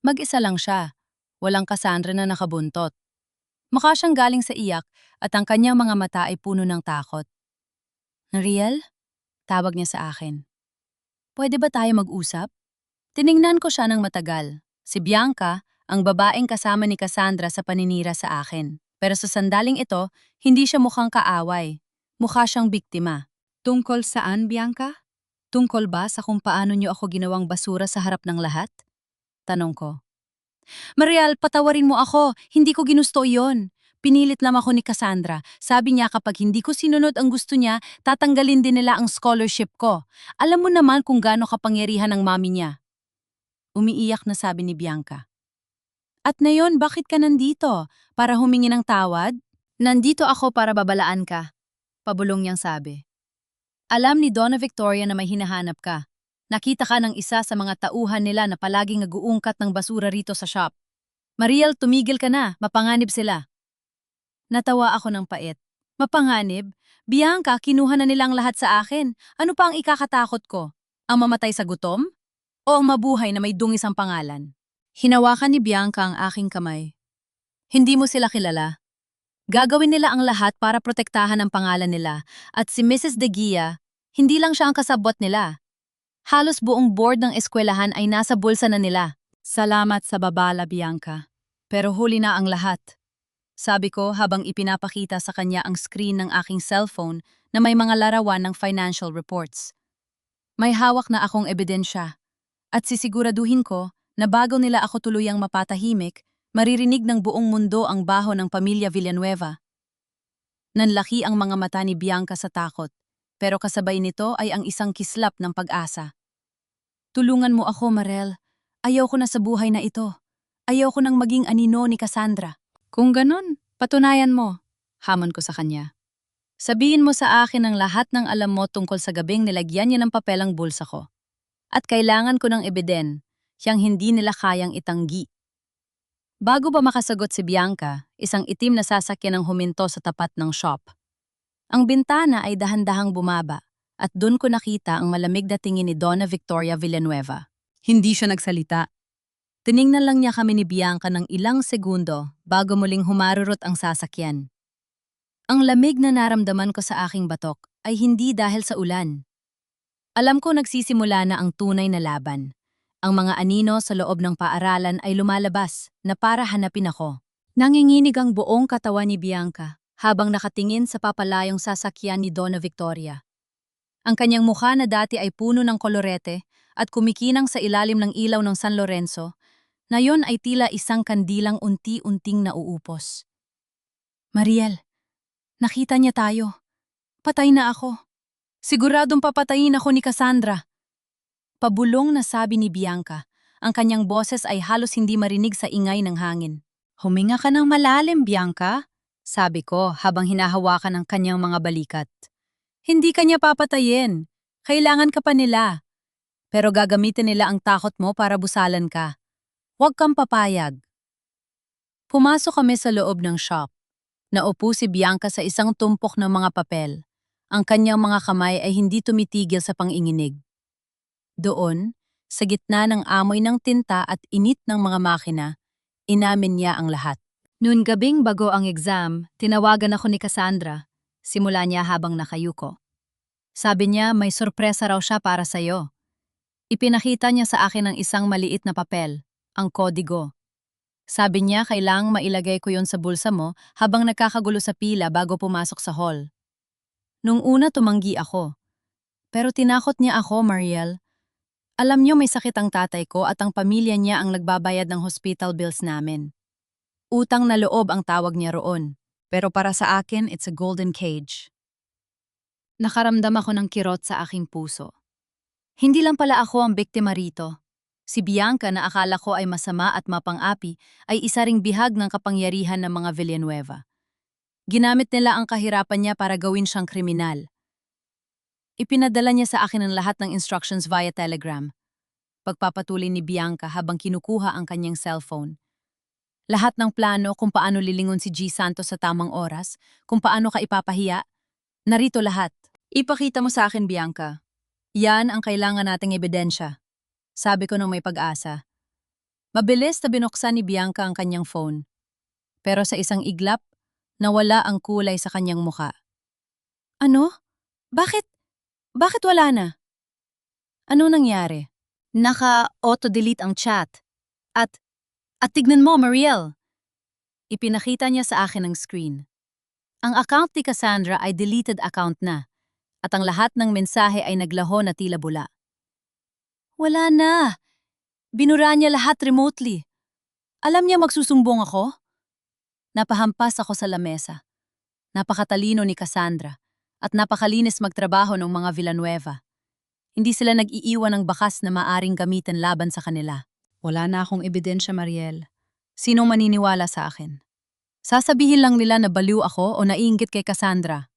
Mag-isa lang siya. Walang Cassandra na nakabuntot. Mukha siyang galing sa iyak at ang kanyang mga mata ay puno ng takot. Nariel? Tawag niya sa akin. Pwede ba tayo mag-usap? Tiningnan ko siya ng matagal. Si Bianca, ang babaeng kasama ni Cassandra sa paninira sa akin. Pero sa sandaling ito, hindi siya mukhang kaaway. Mukha siyang biktima. Tungkol saan, Bianca? Tungkol ba sa kung paano niyo ako ginawang basura sa harap ng lahat? Tanong ko. Mariel, patawarin mo ako. Hindi ko ginusto iyon. Pinilit lang ako ni Cassandra. Sabi niya kapag hindi ko sinunod ang gusto niya, tatanggalin din nila ang scholarship ko. Alam mo naman kung gaano kapangyarihan ng mami niya. Umiiyak na sabi ni Bianca. At ngayon, bakit ka nandito? Para humingi ng tawad? Nandito ako para babalaan ka. Pabulong niyang sabi. Alam ni Donna Victoria na may hinahanap ka. Nakita ka ng isa sa mga tauhan nila na palaging nag-uungkat ng basura rito sa shop. Mariel, tumigil ka na. Mapanganib sila. Natawa ako ng pait. Mapanganib? Bianca, kinuha na nilang lahat sa akin. Ano pa ang ikakatakot ko? Ang mamatay sa gutom? O ang mabuhay na may dungis ang pangalan? Hinawakan ni Bianca ang aking kamay. Hindi mo sila kilala. Gagawin nila ang lahat para protektahan ang pangalan nila at si Mrs. De Gia, hindi lang siya ang kasabot nila. Halos buong board ng eskwelahan ay nasa bulsa na nila. Salamat sa babala, Bianca. Pero huli na ang lahat. Sabi ko habang ipinapakita sa kanya ang screen ng aking cellphone na may mga larawan ng financial reports. May hawak na akong ebidensya at sisiguraduhin ko na bago nila ako tuluyang mapatahimik, maririnig ng buong mundo ang baho ng pamilya Villanueva. Nanlaki ang mga mata ni Bianca sa takot, pero kasabay nito ay ang isang kislap ng pag-asa. Tulungan mo ako, Mariel. Ayaw ko na sa buhay na ito. Ayaw ko nang maging anino ni Cassandra. Kung ganon, patunayan mo, hamon ko sa kanya. Sabihin mo sa akin ang lahat ng alam mo tungkol sa gabing nilagyan niya ng papel ang bulsa ko. At kailangan ko ng ebiden, siyang hindi nila kayang itanggi. Bago ba makasagot si Bianca, isang itim na sasakyan ang huminto sa tapat ng shop. Ang bintana ay dahan-dahang bumaba at doon ko nakita ang malamig na tingin ni Donna Victoria Villanueva. Hindi siya nagsalita. Tiningnan lang niya kami ni Bianca ng ilang segundo bago muling humarurot ang sasakyan. Ang lamig na naramdaman ko sa aking batok ay hindi dahil sa ulan. Alam ko nagsisimula na ang tunay na laban. Ang mga anino sa loob ng paaralan ay lumalabas na para hanapin ako. Nanginginig ang buong katawan ni Bianca habang nakatingin sa papalayong sasakyan ni Donna Victoria. Ang kanyang mukha na dati ay puno ng kolorete at kumikinang sa ilalim ng ilaw ng San Lorenzo, ngayon ay tila isang kandilang unti-unting nauupos. Mariel, nakita niya tayo. Patay na ako. Siguradong papatayin ako ni Cassandra. Pabulong na sabi ni Bianca. Ang kanyang boses ay halos hindi marinig sa ingay ng hangin. Huminga ka ng malalim, Bianca, sabi ko habang hinahawakan ang kanyang mga balikat. Hindi kanya papatayin. Kailangan ka pa nila. Pero gagamitin nila ang takot mo para busalan ka. Huwag kang papayag. Pumasok kami sa loob ng shop. Naupo si Bianca sa isang tumpok ng mga papel. Ang kanyang mga kamay ay hindi tumitigil sa panginginig. Doon, Sa gitna ng amoy ng tinta at init ng mga makina, inamin niya ang lahat. Noon gabing bago ang exam, tinawagan ako ni Cassandra. Simula niya habang nakayuko. Sabi niya may sorpresa raw siya para sa'yo. Ipinakita niya sa akin ang isang maliit na papel, ang kodigo. Sabi niya kailangang mailagay ko yon sa bulsa mo habang nagkakagulo sa pila bago pumasok sa hall. Nung una tumanggi ako. Pero tinakot niya ako, Mariel. Alam niyo may sakit ang tatay ko at ang pamilya niya ang nagbabayad ng hospital bills namin. Utang na loob ang tawag niya roon. Pero para sa akin, it's a golden cage. Nakaramdam ako ng kirot sa aking puso. Hindi lang pala ako ang biktima rito. Si Bianca na akala ko ay masama at mapang-api ay isa ring bihag ng kapangyarihan ng mga Villanueva. Ginamit nila ang kahirapan niya para gawin siyang kriminal. Ipinadala niya sa akin ang lahat ng instructions via telegram. Pagpapatuloy ni Bianca habang kinukuha ang kanyang cellphone. Lahat ng plano kung paano lilingon si G. Santos sa tamang oras, kung paano ka ipapahiya, narito lahat. Ipakita mo sa akin, Bianca. Yan ang kailangan nating ebidensya. Sabi ko nung may pag-asa. Mabilis na binuksan ni Bianca ang kanyang phone. Pero sa isang iglap, nawala ang kulay sa kanyang muka. Ano? Bakit? Bakit wala na? Ano nangyari? Naka-auto-delete ang chat. At tignan mo, Mariel. Ipinakita niya sa akin ang screen. Ang account ni Cassandra ay deleted account na. At ang lahat ng mensahe ay naglaho na tila bula. Wala na. Binura niya lahat remotely. Alam niya magsusumbong ako? Napahampas ako sa lamesa. Napakatalino ni Cassandra at napakalinis magtrabaho ng mga Villanueva. Hindi sila nag-iiwan ng bakas na maaring gamitin laban sa kanila. Wala na akong ebidensya, Mariel. Sinong maniniwala sa akin? Sasabihin lang nila na baliw ako o naiinggit kay Cassandra.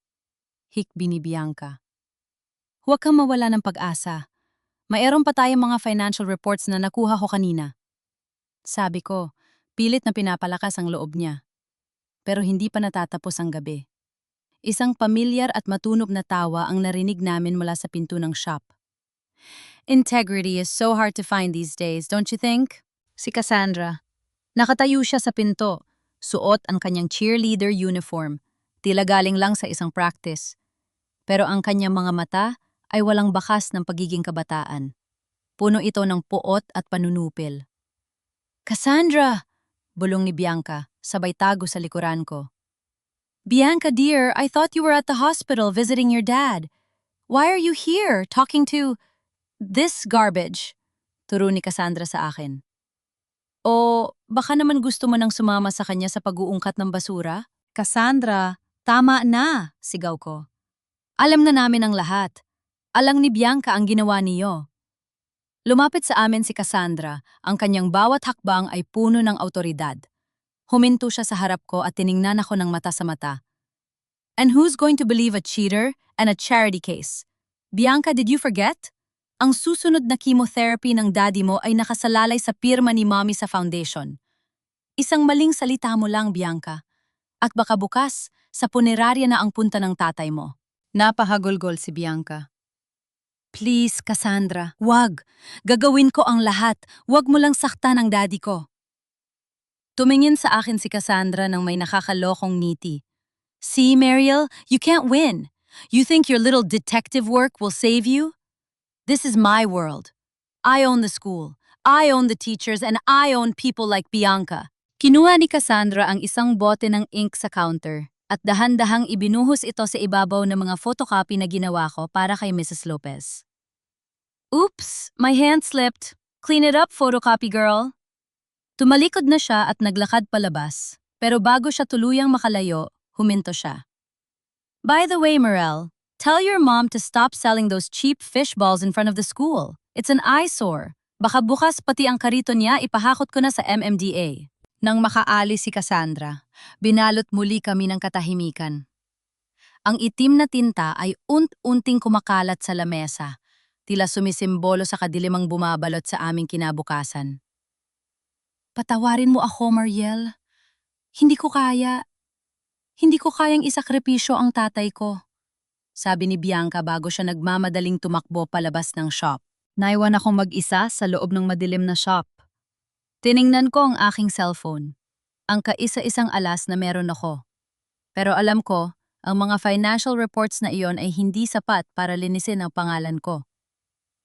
Hikbi ni Bianca. Huwag kang mawala ng pag-asa. Mayroon pa tayong mga financial reports na nakuha ko kanina. Sabi ko, pilit na pinapalakas ang loob niya. Pero hindi pa natatapos ang gabi. Isang pamilyar at matunog na tawa ang narinig namin mula sa pinto ng shop. Integrity is so hard to find these days, don't you think? Si Cassandra. Nakatayo siya sa pinto, suot ang kanyang cheerleader uniform, tila galing lang sa isang practice. Pero ang kanyang mga mata ay walang bakas ng pagiging kabataan. Puno ito ng puot at panunupil. Cassandra! Bulong ni Bianca, sabay tago sa likuran ko. Bianca dear, I thought you were at the hospital visiting your dad. Why are you here, talking to this garbage? Turo ni Cassandra sa akin. O baka naman gusto mo nang sumama sa kanya sa pag-uungkat ng basura? Cassandra, tama na, sigaw ko. Alam na namin ang lahat. Alang ni Bianca ang ginawa niyo. Lumapit sa amin si Cassandra, ang kanyang bawat hakbang ay puno ng awtoridad. Huminto siya sa harap ko at tiningnan ako ng mata sa mata. And who's going to believe a cheater and a charity case? Bianca, did you forget? Ang susunod na chemotherapy ng daddy mo ay nakasalalay sa pirma ni mommy sa foundation. Isang maling salita mo lang, Bianca. At baka bukas, sa punerarya na ang punta ng tatay mo. Napahagulgol si Bianca. Please, Cassandra, wag. Gagawin ko ang lahat. Wag mo lang saktan ang daddy ko. Tumingin sa akin si Cassandra nang may nakakalokong ngiti. See, Mariel, you can't win. You think your little detective work will save you? This is my world. I own the school. I own the teachers and I own people like Bianca. Kinuha ni Cassandra ang isang bote ng ink sa counter at dahan-dahang ibinuhos ito sa ibabaw ng mga photocopy na ginawa ko para kay Mrs. Lopez. Oops, my hand slipped. Clean it up, photocopy girl. Tumalikod na siya at naglakad palabas, pero bago siya tuluyang makalayo, huminto siya. By the way, Morel, tell your mom to stop selling those cheap fish balls in front of the school. It's an eyesore. Baka bukas pati ang karito niya ipahakot ko na sa MMDA. Nang makaalis si Cassandra, binalot muli kami ng katahimikan. Ang itim na tinta ay unti-unting kumakalat sa lamesa, tila sumisimbolo sa kadilimang bumabalot sa aming kinabukasan. Patawarin mo ako, Mariel. Hindi ko kaya. Hindi ko kayang isakripisyo ang tatay ko. Sabi ni Bianca bago siya nagmamadaling tumakbo palabas ng shop. Naiwan akong mag-isa sa loob ng madilim na shop. Tiningnan ko ang aking cellphone. Ang kaisa-isang alas na meron ako. Pero alam ko, ang mga financial reports na iyon ay hindi sapat para linisin ang pangalan ko.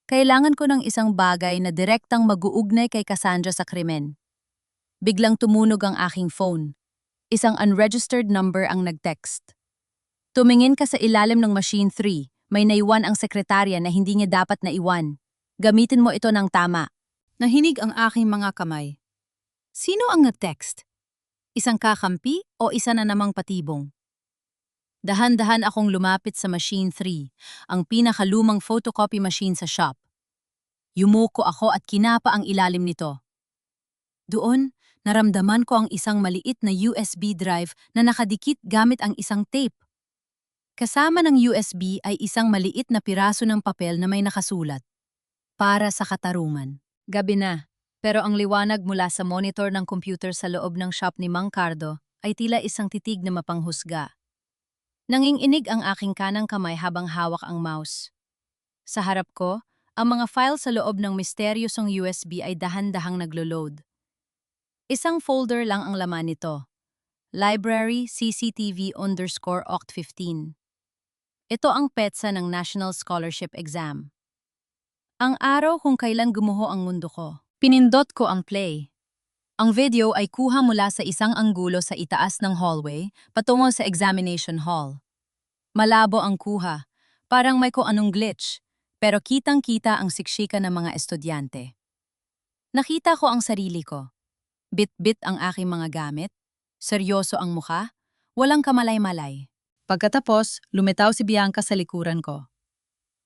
Kailangan ko ng isang bagay na direktang mag-uugnay kay Cassandra sa krimen. Biglang tumunog ang aking phone. Isang unregistered number ang nag-text. Tumingin ka sa ilalim ng machine 3. May naiwan ang sekretarya na hindi niya dapat naiwan. Gamitin mo ito ng tama. Nahinig ang aking mga kamay. Sino ang nag-text? Isang kakampi o isa na namang patibong? Dahan-dahan akong lumapit sa machine 3, ang pinakalumang photocopy machine sa shop. Yumuko ako at kinapa ang ilalim nito. Doon, naramdaman ko ang isang maliit na USB drive na nakadikit gamit ang isang tape. Kasama ng USB ay isang maliit na piraso ng papel na may nakasulat. Para sa katarungan. Gabi na, pero ang liwanag mula sa monitor ng computer sa loob ng shop ni Mang Cardo ay tila isang titig na mapanghusga. Nanginginig ang aking kanang kamay habang hawak ang mouse. Sa harap ko, ang mga file sa loob ng misteryosong USB ay dahan-dahang naglo-load. Isang folder lang ang laman nito. Library CCTV_Oct15. Ito ang petsa ng National Scholarship Exam. Ang araw kung kailan gumuho ang mundo ko. Pinindot ko ang play. Ang video ay kuha mula sa isang anggulo sa itaas ng hallway patungo sa examination hall. Malabo ang kuha, parang may kung anong glitch, pero kitang-kita ang siksika ng mga estudyante. Nakita ko ang sarili ko. Bit-bit ang aking mga gamit, seryoso ang mukha, walang kamalay-malay. Pagkatapos, lumitaw si Bianca sa likuran ko.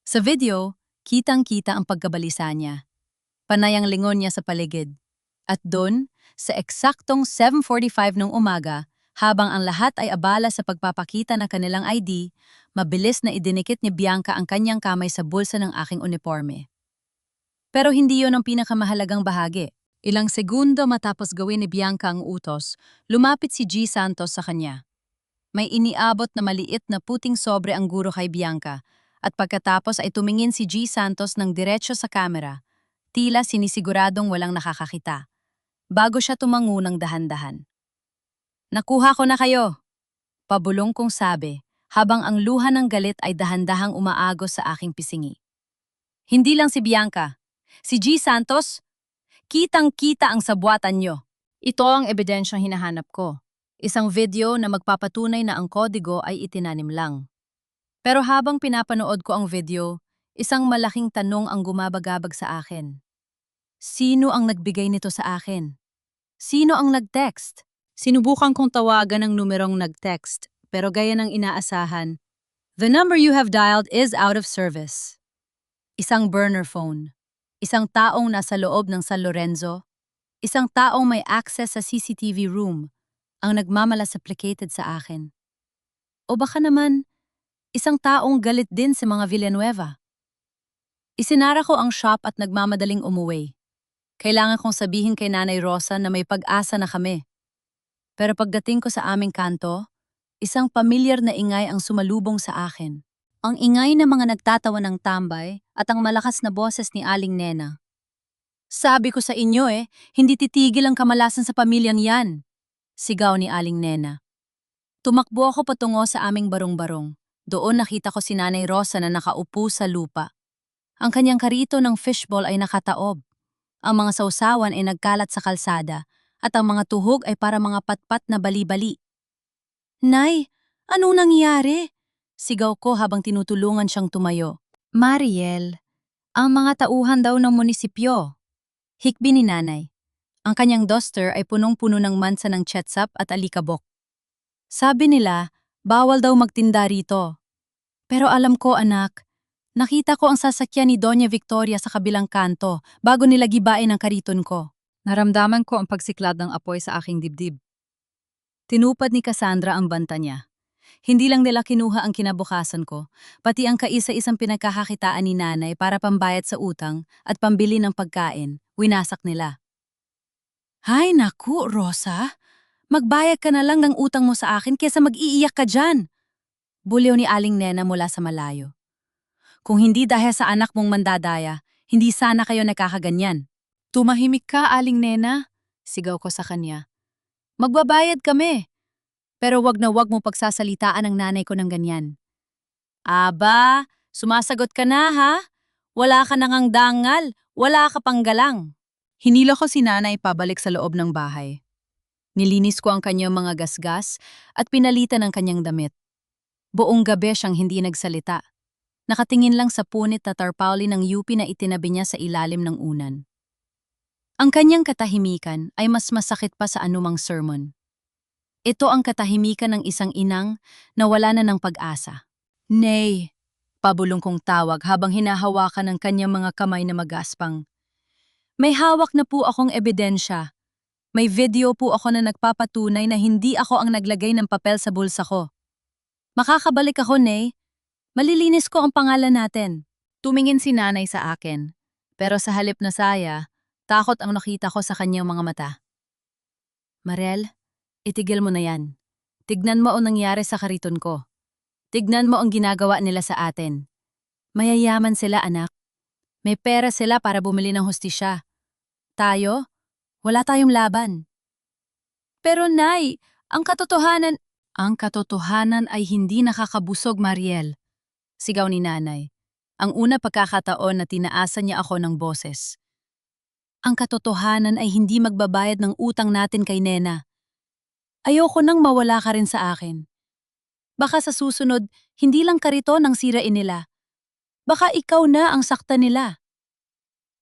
Sa video, kitang-kita ang pagkabalisa niya. Panay ang lingon niya sa paligid. At doon, sa eksaktong 7:45 ng umaga, habang ang lahat ay abala sa pagpapakita ng kanilang ID, mabilis na idinikit ni Bianca ang kanyang kamay sa bulsa ng aking uniforme. Pero hindi yon ang pinakamahalagang bahagi. Ilang segundo matapos gawin ni Bianca ang utos, lumapit si G. Santos sa kanya. May iniabot na maliit na puting sobre ang guro kay Bianca, at pagkatapos ay tumingin si G. Santos ng diretsyo sa kamera, tila sinisiguradong walang nakakakita, bago siya tumango ng dahan-dahan. Nakuha ko na kayo, pabulong kong sabi, habang ang luha ng galit ay dahan-dahang umaagos sa aking pisingi. Hindi lang si Bianca, si G. Santos, kitang-kita ang sabwatan nyo. Ito ang ebidensyang hinahanap ko. Isang video na magpapatunay na ang kodigo ay itinanim lang. Pero habang pinapanood ko ang video, isang malaking tanong ang gumabagabag sa akin. Sino ang nagbigay nito sa akin? Sino ang nag-text? Sinubukan kong tawagan ang numerong nag-text, pero gaya ng inaasahan, "The number you have dialed is out of service." Isang burner phone. Isang taong nasa loob ng San Lorenzo. Isang taong may access sa CCTV room ang nagmamalas-applicated sa akin. O baka naman, isang taong galit din sa mga Villanueva. Isinara ko ang shop at nagmamadaling umuwi. Kailangan kong sabihin kay Nanay Rosa na may pag-asa na kami. Pero pagdating ko sa aming kanto, isang pamilyar na ingay ang sumalubong sa akin. Ang ingay ng mga nagtatawa ng tambay at ang malakas na boses ni Aling Nena. Sabi ko sa inyo hindi titigil ang kamalasan sa pamilyang yan. Sigaw ni Aling Nena. Tumakbo ako patungo sa aming barong-barong. Doon nakita ko si Nanay Rosa na nakaupo sa lupa. Ang kanyang karito ng fishball ay nakataob. Ang mga sausawan ay nagkalat sa kalsada at ang mga tuhog ay para mga patpat na bali-bali. Nay, anong nangyari? Sigaw ko habang tinutulungan siyang tumayo. Mariel, ang mga tauhan daw ng munisipyo. Hikbi ni Nanay. Ang kanyang duster ay punong-puno ng mansa ng chetsap at alikabok. Sabi nila, bawal daw magtinda rito. Pero alam ko anak, nakita ko ang sasakyan ni Doña Victoria sa kabilang kanto bago nila gibain ang kariton ko. Naramdaman ko ang pagsiklab ng apoy sa aking dibdib. Tinupad ni Cassandra ang banta niya. Hindi lang nila kinuha ang kinabukasan ko, pati ang kaisa-isang pinagkakakitaan ni Nanay para pambayad sa utang at pambili ng pagkain, winasak nila. Hay naku, Rosa! Magbayad ka na lang ng utang mo sa akin kesa mag-iiyak ka dyan! Buliw ni Aling Nena mula sa malayo. Kung hindi dahil sa anak mong mandadaya, Hindi sana kayo nakakaganyan. Tumahimik ka, Aling Nena, sigaw ko sa kanya. Magbabayad kami, pero wag na wag mo pagsasalitaan ang nanay ko ng ganyan. Aba, sumasagot ka na ha? Wala ka nang dangal, wala ka pang galang. Hinila ko si nanay pabalik sa loob ng bahay. Nilinis ko ang kanyang mga gasgas at pinalitan ang kanyang damit. Buong gabi siyang hindi nagsalita. Nakatingin lang sa punit na tarpaulin ng UP na itinabi niya sa ilalim ng unan. Ang kanyang katahimikan ay mas masakit pa sa anumang sermon. Ito ang katahimikan ng isang inang na wala na ng pag-asa. Nay, pabulong kong tawag habang hinahawakan ng kanyang mga kamay na magaspang. May hawak na po akong ebidensya. May video po ako na nagpapatunay na hindi ako ang naglagay ng papel sa bulsa ko. Makakabalik ako, Nay. Malilinis ko ang pangalan natin. Tumingin si nanay sa akin. Pero sa halip na saya, takot ang nakita ko sa kanyang mga mata. Marel, itigil mo na yan. Tignan mo ang nangyari sa kariton ko. Tignan mo ang ginagawa nila sa atin. Mayayaman sila, anak. May pera sila para bumili ng hustisya. Tayo, wala tayong laban. Pero Nay, ang katotohanan ay hindi nakakabusog, Mariel. Sigaw ni nanay. Ang una pagkakataon na tinaasan niya ako ng boses. Ang katotohanan ay hindi magbabayad ng utang natin kay Nena. Ayoko nang mawala ka rin sa akin. Baka sa susunod, hindi lang kariton ang sirain nila. Baka ikaw na ang sakta nila.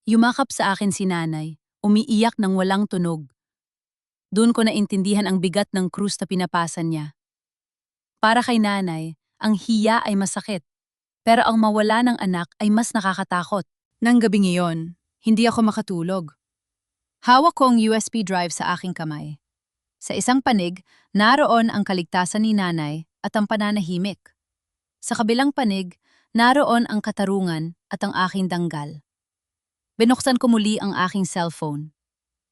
Yumakap sa akin si nanay, umiiyak ng walang tunog. Doon ko naintindihan ang bigat ng krus na pinapasan niya. Para kay nanay, ang hiya ay masakit. Pero ang mawala ng anak ay mas nakakatakot. Nang gabing iyon, hindi ako makatulog. Hawak ko ang USB drive sa aking kamay. Sa isang panig, naroon ang kaligtasan ni nanay at ang pananahimik. Sa kabilang panig, naroon ang katarungan at ang aking danggal. Binuksan ko muli ang aking cellphone.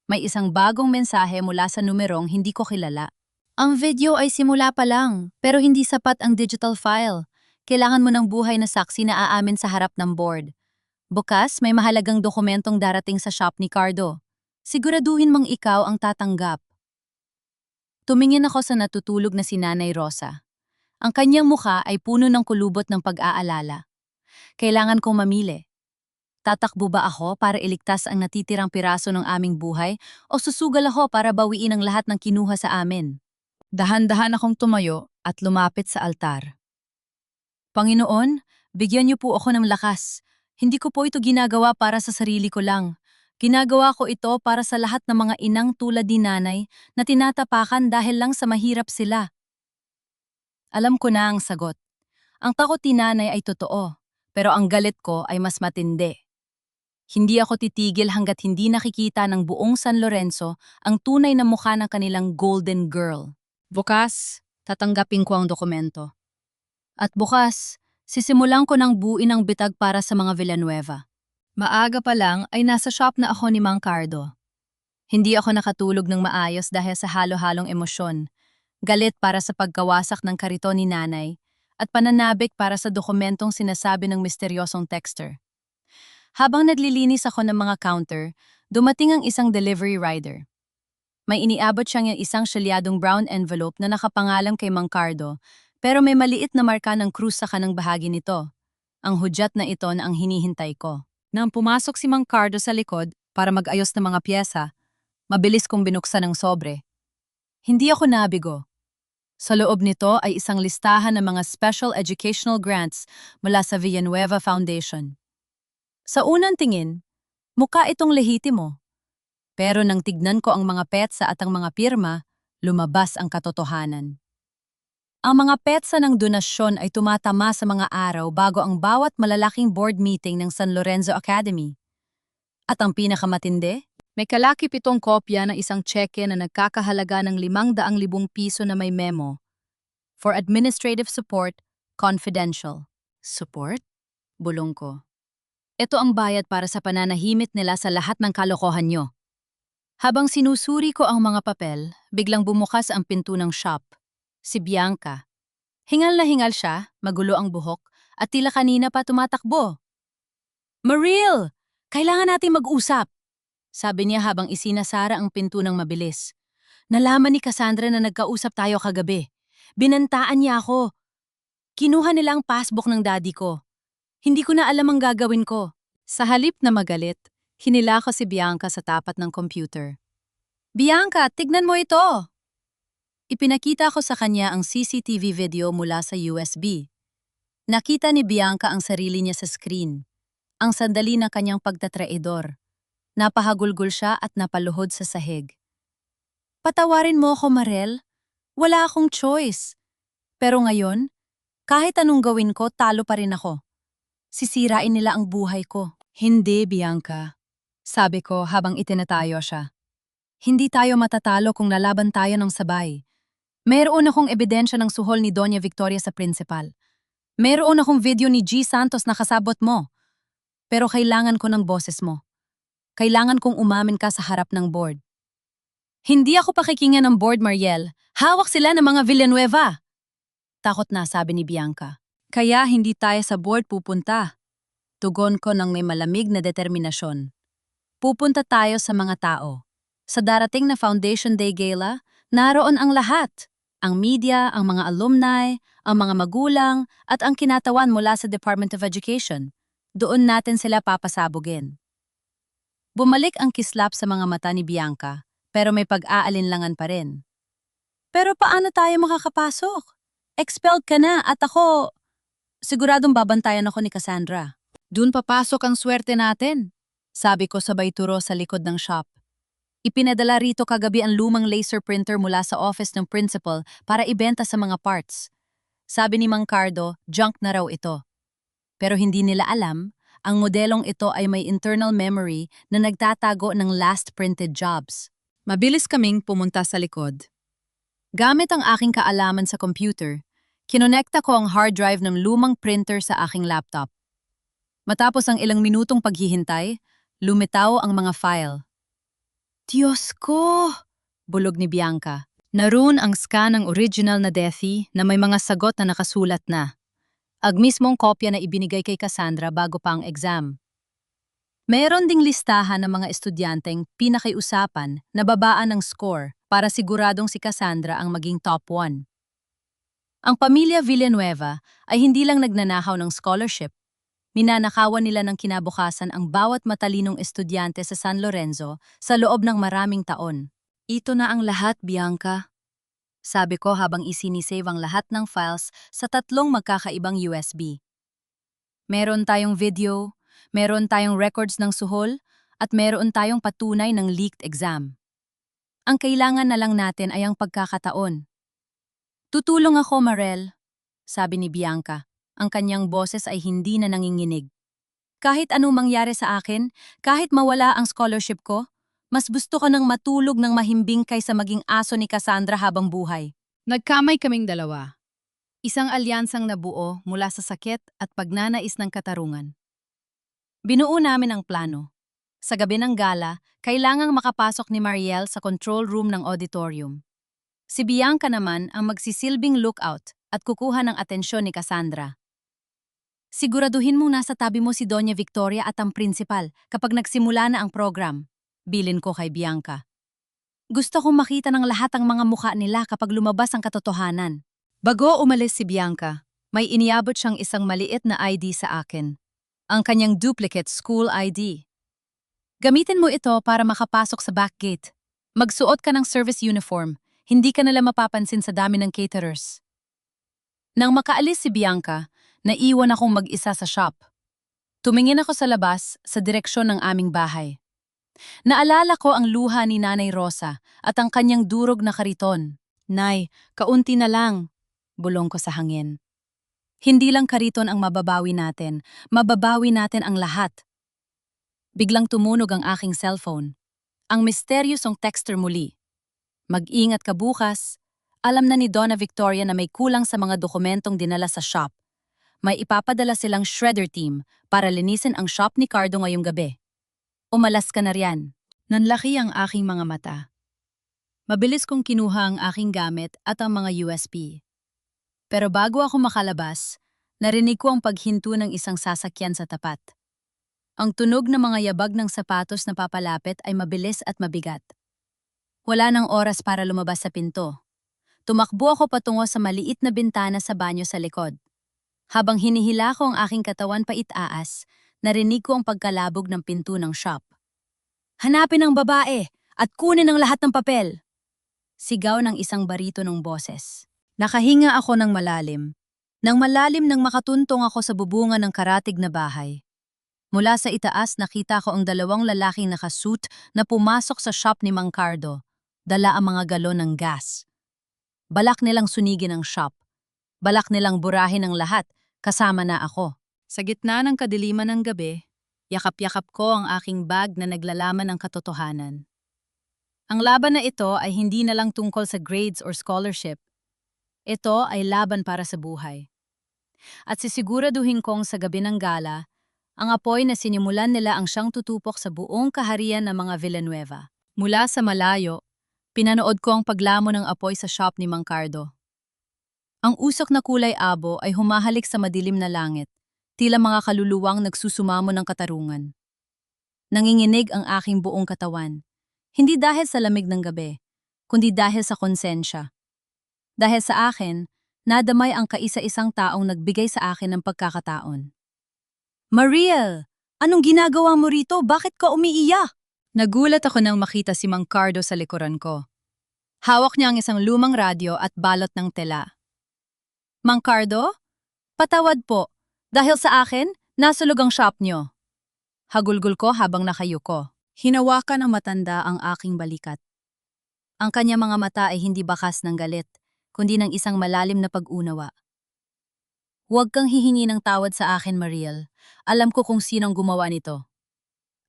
May isang bagong mensahe mula sa numerong hindi ko kilala. Ang video ay simula pa lang, pero hindi sapat ang digital file. Kailangan mo ng buhay na saksi na aamin sa harap ng board. Bukas, may mahalagang dokumentong darating sa shop ni Cardo. Siguraduhin mong ikaw ang tatanggap. Tumingin ako sa natutulog na si Nanay Rosa. Ang kanyang mukha ay puno ng kulubot ng pag-aalala. Kailangan kong mamili. Tatakbo ba ako para iligtas ang natitirang piraso ng aming buhay o susugal ako para bawiin ang lahat ng kinuha sa amin? Dahan-dahan akong tumayo at lumapit sa altar. Panginoon, bigyan niyo po ako ng lakas. Hindi ko po ito ginagawa para sa sarili ko lang. Ginagawa ko ito para sa lahat ng mga inang tulad ni nanay na tinatapakan dahil lang sa mahirap sila. Alam ko na ang sagot. Ang takot ni nanay ay totoo, pero ang galit ko ay mas matindi. Hindi ako titigil hanggat hindi nakikita ng buong San Lorenzo ang tunay na mukha ng kanilang golden girl. Bukas, tatanggapin ko ang dokumento. At bukas, sisimulan ko ng buuin ang bitag para sa mga Villanueva. Maaga pa lang ay nasa shop na ako ni Mang Cardo. Hindi ako nakatulog ng maayos dahil sa halo-halong emosyon, galit para sa pagkawasak ng kariton ni nanay, at pananabik para sa dokumentong sinasabi ng misteryosong texter. Habang naglilinis ako ng mga counter, dumating ang isang delivery rider. May iniabot siyang isang selyadong brown envelope na nakapangalan kay Mang Cardo, pero may maliit na marka ng krus sa kanang bahagi nito. Ang hudyat na ito na ang hinihintay ko. Nang pumasok si Mang Cardo sa likod para mag-ayos ng mga pyesa, mabilis kong binuksan ang sobre. Hindi ako nabigo. Sa loob nito ay isang listahan ng mga special educational grants mula sa Villanueva Foundation. Sa unang tingin, mukha itong lehitimo. Pero nang tignan ko ang mga petsa at ang mga pirma, lumabas ang katotohanan. Ang mga petsa ng donasyon ay tumatama sa mga araw bago ang bawat malalaking board meeting ng San Lorenzo Academy. At ang pinakamatindi, may kalakip itong kopya ng isang tseke na nagkakahalaga ng 500,000 piso na may memo. For administrative support, confidential. Support? Bulong ko. Ito ang bayad para sa pananahimik nila sa lahat ng kalokohan nyo. Habang sinusuri ko ang mga papel, biglang bumukas ang pinto ng shop. Si Bianca. Hingal na hingal siya, magulo ang buhok, at tila kanina pa tumatakbo. Maril! Kailangan natin mag-usap, sabi niya habang isinasara ang pinto ng mabilis. Nalaman ni Cassandra na nagkausap tayo kagabi. Binantaan niya ako. Kinuha nila ang passbook ng daddy ko. Hindi ko na alam ang gagawin ko. Sa halip na magalit, hinila ko si Bianca sa tapat ng computer. Bianca, tignan mo ito! Ipinakita ko sa kanya ang CCTV video mula sa USB. Nakita ni Bianca ang sarili niya sa screen. Ang sandali ng kanyang pagtatraidor. Napahagulgol siya at napaluhod sa sahig. Patawarin mo ako, Marel. Wala akong choice. Pero ngayon, kahit anong gawin ko, talo pa rin ako. Sisirain nila ang buhay ko. Hindi, Bianca. Sabi ko habang itinatayo siya. Hindi tayo matatalo kung lalaban tayo ng sabay. Mayroon akong ebidensya ng suhol ni Doña Victoria sa principal. Mayroon akong video ni G. Santos na kasabot mo. Pero kailangan ko ng boses mo. Kailangan kong umamin ka sa harap ng board. Hindi ako pakikinggan ng board, Mariel. Hawak sila ng mga Villanueva. Takot na, sabi ni Bianca. Kaya hindi tayo sa board pupunta. Tugon ko ng may malamig na determinasyon. Pupunta tayo sa mga tao. Sa darating na Foundation Day Gala, naroon ang lahat. Ang media, ang mga alumni, ang mga magulang, at ang kinatawan mula sa Department of Education. Doon natin sila papasabugin. Bumalik ang kislap sa mga mata ni Bianca, pero may pag-aalinlangan pa rin. Pero paano tayo makakapasok? Expelled ka na at ako... Siguradong babantayan ako ni Cassandra. Doon papasok ang swerte natin, sabi ko sabay turo sa likod ng shop. Ipinadala rito kagabi ang lumang laser printer mula sa office ng principal para ibenta sa mga parts. Sabi ni Mang Cardo, junk na raw ito. Pero hindi nila alam, ang modelong ito ay may internal memory na nagtatago ng last printed jobs. Mabilis kaming pumunta sa likod. Gamit ang aking kaalaman sa computer, kinonekta ko ang hard drive ng lumang printer sa aking laptop. Matapos ang ilang minutong paghihintay, lumitaw ang mga file. Diyos ko! Bulog ni Bianca. Naroon ang scan ng original na Deathy na may mga sagot na nakasulat na. Ang mismong kopya na ibinigay kay Cassandra bago pa ang exam. Meron ding listahan ng mga estudyanteng pinakiusapan na babaan ng score para siguradong si Cassandra ang maging top 1. Ang pamilya Villanueva ay hindi lang nagnanakaw ng scholarship. Minanakawan nila ng kinabukasan ang bawat matalinong estudyante sa San Lorenzo sa loob ng maraming taon. Ito na ang lahat, Bianca. Sabi ko habang isinisave ang lahat ng files sa 3 magkakaibang USB. Meron tayong video, meron tayong records ng suhol, at meron tayong patunay ng leaked exam. Ang kailangan na lang natin ay ang pagkakataon. Tutulong ako, Marel, sabi ni Bianca. Ang kanyang boses ay hindi na nanginginig. Kahit anong mangyari sa akin, kahit mawala ang scholarship ko, mas gusto ko nang matulog ng mahimbing kaysa maging aso ni Cassandra habang buhay. Nagkamay kaming dalawa. Isang alyansang nabuo mula sa sakit at pagnanais ng katarungan. Binuo namin ang plano. Sa gabi ng gala, kailangang makapasok ni Mariel sa control room ng auditorium. Si Bianca naman ang magsisilbing lookout at kukuha ng atensyon ni Cassandra. Siguraduhin mong nasa tabi mo si Doña Victoria at ang principal kapag nagsimula na ang program, bilin ko kay Bianca. Gusto kong makita ng lahat ang mga mukha nila kapag lumabas ang katotohanan. Bago umalis si Bianca, may iniabot siyang isang maliit na ID sa akin. Ang kanyang duplicate school ID. Gamitin mo ito para makapasok sa back gate. Magsuot ka ng service uniform, hindi ka nila mapapansin sa dami ng caterers. Nang makaalis si Bianca, naiwan akong mag-isa sa shop. Tumingin ako sa labas, sa direksyon ng aming bahay. Naalala ko ang luha ni Nanay Rosa at ang kanyang durog na kariton. Nay, kaunti na lang, bulong ko sa hangin. Hindi lang kariton ang mababawi natin ang lahat. Biglang tumunog ang aking cellphone. Ang misteryosong texter muli. Mag-ingat ka bukas. Alam na ni Donna Victoria na may kulang sa mga dokumentong dinala sa shop. May ipapadala silang shredder team para linisin ang shop ni Cardo ngayong gabi. Umalas ka na riyan. Nanlaki ang aking mga mata. Mabilis kong kinuha ang aking gamit at ang mga USB. Pero bago ako makalabas, narinig ko ang paghinto ng isang sasakyan sa tapat. Ang tunog ng mga yabag ng sapatos na papalapit ay mabilis at mabigat. Wala nang oras para lumabas sa pinto. Tumakbo ako patungo sa maliit na bintana sa banyo sa likod. Habang hinihila ko ang aking katawan paitaas, narinig ko ang pagkalabog ng pinto ng shop. Hanapin ang babae at kunin ang lahat ng papel! Sigaw ng isang barito ng boses. Nakahinga ako ng malalim. Nang malalim nang makatuntong ako sa bubungan ng karatig na bahay. Mula sa itaas nakita ko ang dalawang lalaking nakasuit na pumasok sa shop ni Mang Cardo. Dala ang mga galon ng gas. Balak nilang sunigin ang shop. Balak nilang burahin ang lahat, kasama na ako. Sa gitna ng kadiliman ng gabi, yakap-yakap ko ang aking bag na naglalaman ng katotohanan. Ang laban na ito ay hindi na lang tungkol sa grades or scholarship. Ito ay laban para sa buhay. At sisiguraduhin kong sa gabi ng gala, ang apoy na sinimulan nila ang siyang tutupok sa buong kaharian ng mga Villanueva. Mula sa malayo, pinanood ko ang paglamo ng apoy sa shop ni Mang Cardo. Ang usok na kulay abo ay humahalik sa madilim na langit, tila mga kaluluwang nagsusumamo ng katarungan. Nanginginig ang aking buong katawan, hindi dahil sa lamig ng gabi, kundi dahil sa konsensya. Dahil sa akin, nadamay ang kaisa-isang taong nagbigay sa akin ng pagkakataon. Mariel, anong ginagawa mo rito? Bakit ka umiiyak? Nagulat ako nang makita si Mang Cardo sa likuran ko. Hawak niya ang isang lumang radyo at balot ng tela. Mang Cardo? Patawad po. Dahil sa akin, nasulog ang shop niyo. Hagulgol ko habang nakayuko. Hinawakan ng matanda ang aking balikat. Ang kanya mga mata ay hindi bakas ng galit, kundi ng isang malalim na pag-unawa. Huwag kang hihingi ng tawad sa akin, Mariel. Alam ko kung sinong gumawa nito.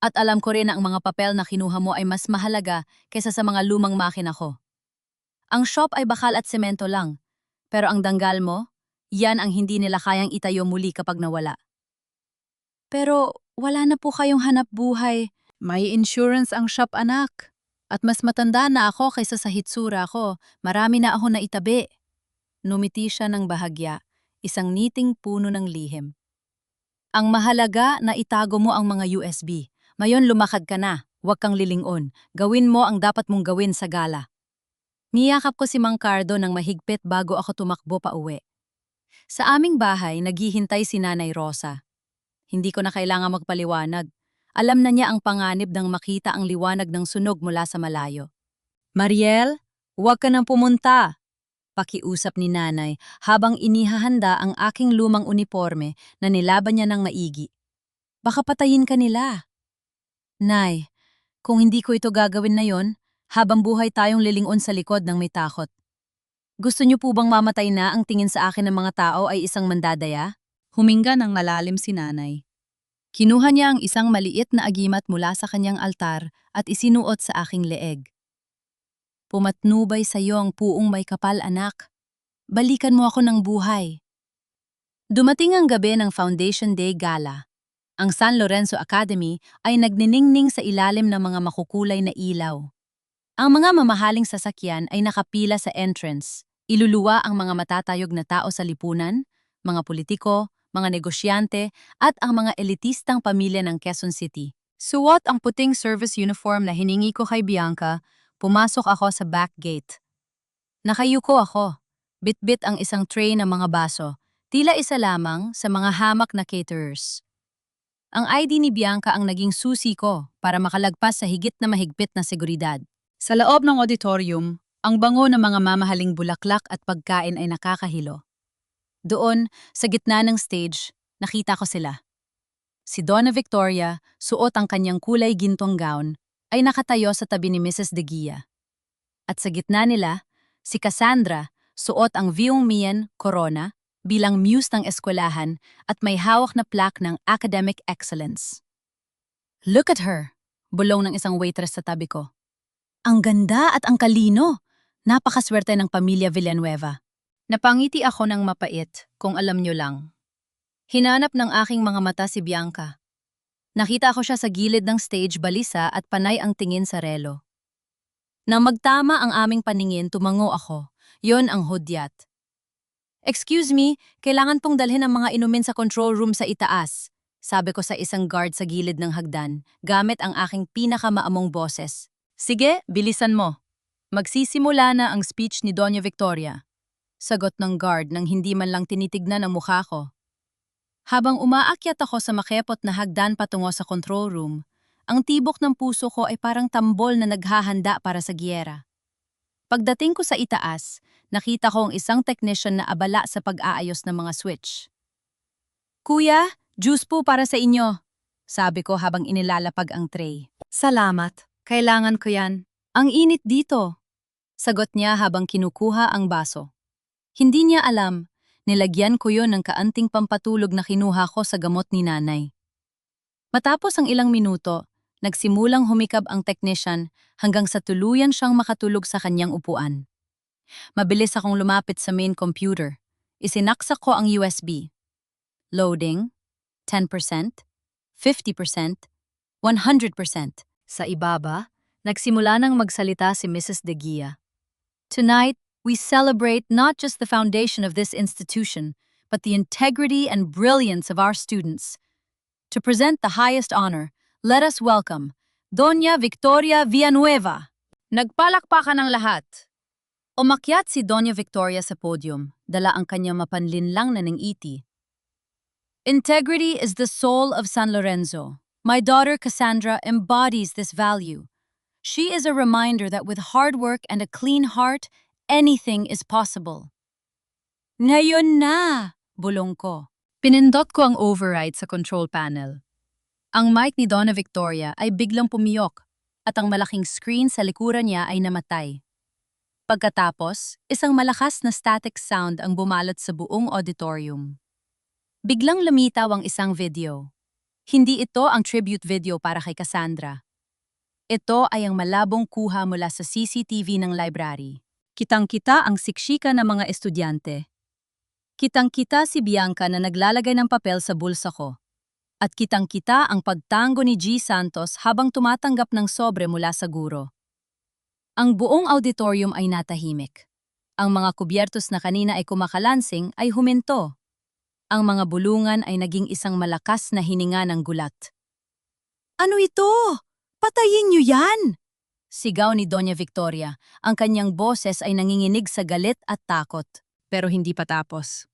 At alam ko rin na ang mga papel na kinuha mo ay mas mahalaga kaysa sa mga lumang makina ko. Ang shop ay bakal at semento lang, pero ang danggal mo, yan ang hindi nila kayang itayo muli kapag nawala. Pero wala na po kayong hanap buhay. May insurance ang shop, anak. At mas matanda na ako kaysa sa hitsura ko. Marami na ako naitabi. Numiti siya ng bahagya, isang niting puno ng lihim. Ang mahalaga na itago mo ang mga USB. Mayon lumakad ka na, huwag kang lilingon. Gawin mo ang dapat mong gawin sa gala. Niyakap ko si Mang Cardo ng mahigpit bago ako tumakbo pa uwi. Sa aming bahay, naghihintay si Nanay Rosa. Hindi ko na kailangan magpaliwanag. Alam na niya ang panganib nang makita ang liwanag ng sunog mula sa malayo. Mariel, huwag ka nang pumunta. Pakiusap ni Nanay habang inihahanda ang aking lumang uniforme na nilaban niya ng maigi. Baka patayin ka nila. Nay, kung hindi ko ito gagawin na yon, habang buhay tayong lilingon sa likod ng may takot. Gusto niyo po bang mamatay na ang tingin sa akin ng mga tao ay isang mandadaya? Huminga ng malalim si Nanay. Kinuha niya ang isang maliit na agimat mula sa kanyang altar at isinuot sa aking leeg. Pumatnubay sa iyo ang puong may kapal, anak. Balikan mo ako ng buhay. Dumating ang gabi ng Foundation Day Gala. Ang San Lorenzo Academy ay nagniningning sa ilalim ng mga makukulay na ilaw. Ang mga mamahaling sasakyan ay nakapila sa entrance. Iluluwa ang mga matatayog na tao sa lipunan, mga politiko, mga negosyante, at ang mga elitistang pamilya ng Quezon City. Suot ang puting service uniform na hiningi ko kay Bianca, pumasok ako sa back gate. Nakayuko ako. Bitbit ang isang tray ng mga baso, tila isa lamang sa mga hamak na caterers. Ang ID ni Bianca ang naging susi ko para makalagpas sa higit na mahigpit na seguridad. Sa loob ng auditorium, ang bango ng mga mamahaling bulaklak at pagkain ay nakakahilo. Doon, sa gitna ng stage, nakita ko sila. Si Donna Victoria, suot ang kanyang kulay gintong gown, ay nakatayo sa tabi ni Mrs. De Guia. At sa gitna nila, si Cassandra, suot ang Viong Mian Corona, bilang muse ng eskwelahan at may hawak na plaque ng academic excellence. Look at her, bulong ng isang waitress sa tabi ko. Ang ganda at ang kalino. Napakaswerte ng pamilya Villanueva. Napangiti ako ng mapait, kung alam nyo lang. Hinanap ng aking mga mata si Bianca. Nakita ko siya sa gilid ng stage balisa at panay ang tingin sa relo. Nang magtama ang aming paningin, tumango ako. Yon ang hudyat. Excuse me, kailangan pong dalhin ang mga inumin sa control room sa itaas. sabi ko sa isang guard sa gilid ng hagdan, gamit ang aking pinakamaamong boses. Sige, bilisan mo. Magsisimula na ang speech ni Doña Victoria. Sagot ng guard nang hindi man lang tinitignan ang mukha ko. Habang umaakyat ako sa makepot na hagdan patungo sa control room, ang tibok ng puso ko ay parang tambol na naghahanda para sa giyera. Pagdating ko sa itaas, nakita ko ang isang technician na abala sa pag-aayos ng mga switch. Kuya, juice po para sa inyo, sabi ko habang inilalapag ang tray. Salamat, kailangan ko yan. Ang init dito, sagot niya habang kinukuha ang baso. Hindi niya alam, nilagyan ko yon ng kaanting pampatulog na kinuha ko sa gamot ni nanay. Matapos ang ilang minuto, nagsimulang humikab ang technician hanggang sa tuluyan siyang makatulog sa kanyang upuan. Mabilis akong lumapit sa main computer. Isinaksak ko ang USB. Loading, 10%, 50%, 100%. Sa ibaba, nagsimula nang magsalita si Mrs. De Gia. Tonight, we celebrate not just the foundation of this institution, but the integrity and brilliance of our students. To present the highest honor, let us welcome Doña Victoria Villanueva. Nagpalakpakan ang lahat. Umakyat si Doña Victoria sa podium, dala ang kanyang mapanlinlang na ng iti. Integrity is the soul of San Lorenzo. My daughter Cassandra embodies this value. She is a reminder that with hard work and a clean heart, anything is possible. Ngayon na, bulong ko. Pinindot ko ang override sa control panel. Ang mic ni Donna Victoria ay biglang pumiyok at ang malaking screen sa likuran niya ay namatay. Pagkatapos, isang malakas na static sound ang bumalot sa buong auditorium. Biglang lumitaw ang isang video. Hindi ito ang tribute video para kay Cassandra. Ito ay ang malabong kuha mula sa CCTV ng library. Kitang-kita ang siksika ng mga estudyante. Kitang-kita si Bianca na naglalagay ng papel sa bulsa ko. At kitang-kita ang pagtango ni G. Santos habang tumatanggap ng sobre mula sa guro. Ang buong auditorium ay natahimik. Ang mga kubyertos na kanina ay kumakalansing ay huminto. Ang mga bulungan ay naging isang malakas na hininga ng gulat. Ano ito? Patayin niyo yan! Sigaw ni Doña Victoria. Ang kanyang boses ay nanginginig sa galit at takot. Pero hindi pa tapos.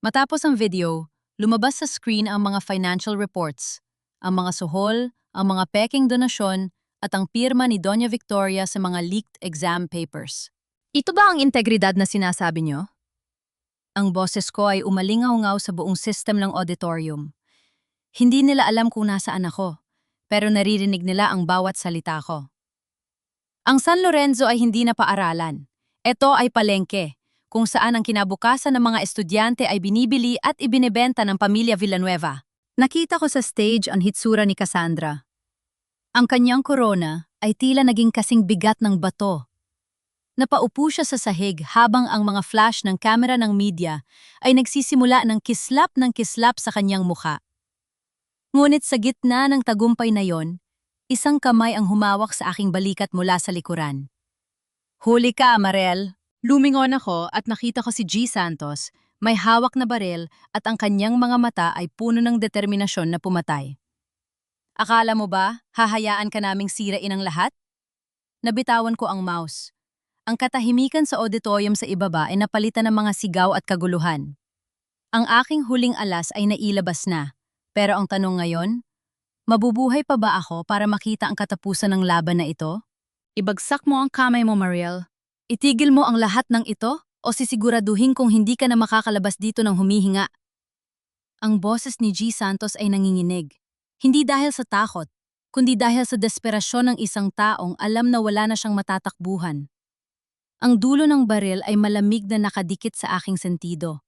Matapos ang video, lumabas sa screen ang mga financial reports, ang mga suhol, ang mga peking donasyon, at ang pirma ni Doña Victoria sa mga leaked exam papers. Ito ba ang integridad na sinasabi niyo? Ang boses ko ay umalingaw-ngaw sa buong system ng auditorium. Hindi nila alam kung nasaan ako, pero naririnig nila ang bawat salita ko. Ang San Lorenzo ay hindi na paaralan. Ito ay palengke, kung saan ang kinabukasan ng mga estudyante ay binibili at ibinebenta ng pamilya Villanueva. Nakita ko sa stage ang hitsura ni Cassandra. Ang kanyang korona ay tila naging kasing bigat ng bato. Napaupo siya sa sahig habang ang mga flash ng kamera ng media ay nagsisimula ng kislap sa kanyang mukha. Ngunit sa gitna ng tagumpay na yon, isang kamay ang humawak sa aking balikat mula sa likuran. Huli ka, Marel! Lumingon ako at nakita ko si G. Santos, may hawak na baril at ang kanyang mga mata ay puno ng determinasyon na pumatay. Akala mo ba, hahayaan ka naming sirain ang lahat? Nabitawan ko ang mouse. Ang katahimikan sa auditorium sa ibaba ay napalitan ng mga sigaw at kaguluhan. Ang aking huling alas ay nailabas na, pero ang tanong ngayon, mabubuhay pa ba ako para makita ang katapusan ng laban na ito? Ibagsak mo ang kamay mo, Mariel. Itigil mo ang lahat ng ito o sisiguraduhin kung hindi ka na makakalabas dito ng humihinga. Ang boses ni G. Santos ay nanginginig. Hindi dahil sa takot, kundi dahil sa desperasyon ng isang taong alam na wala na siyang matatakbuhan. Ang dulo ng baril ay malamig na nakadikit sa aking sentido.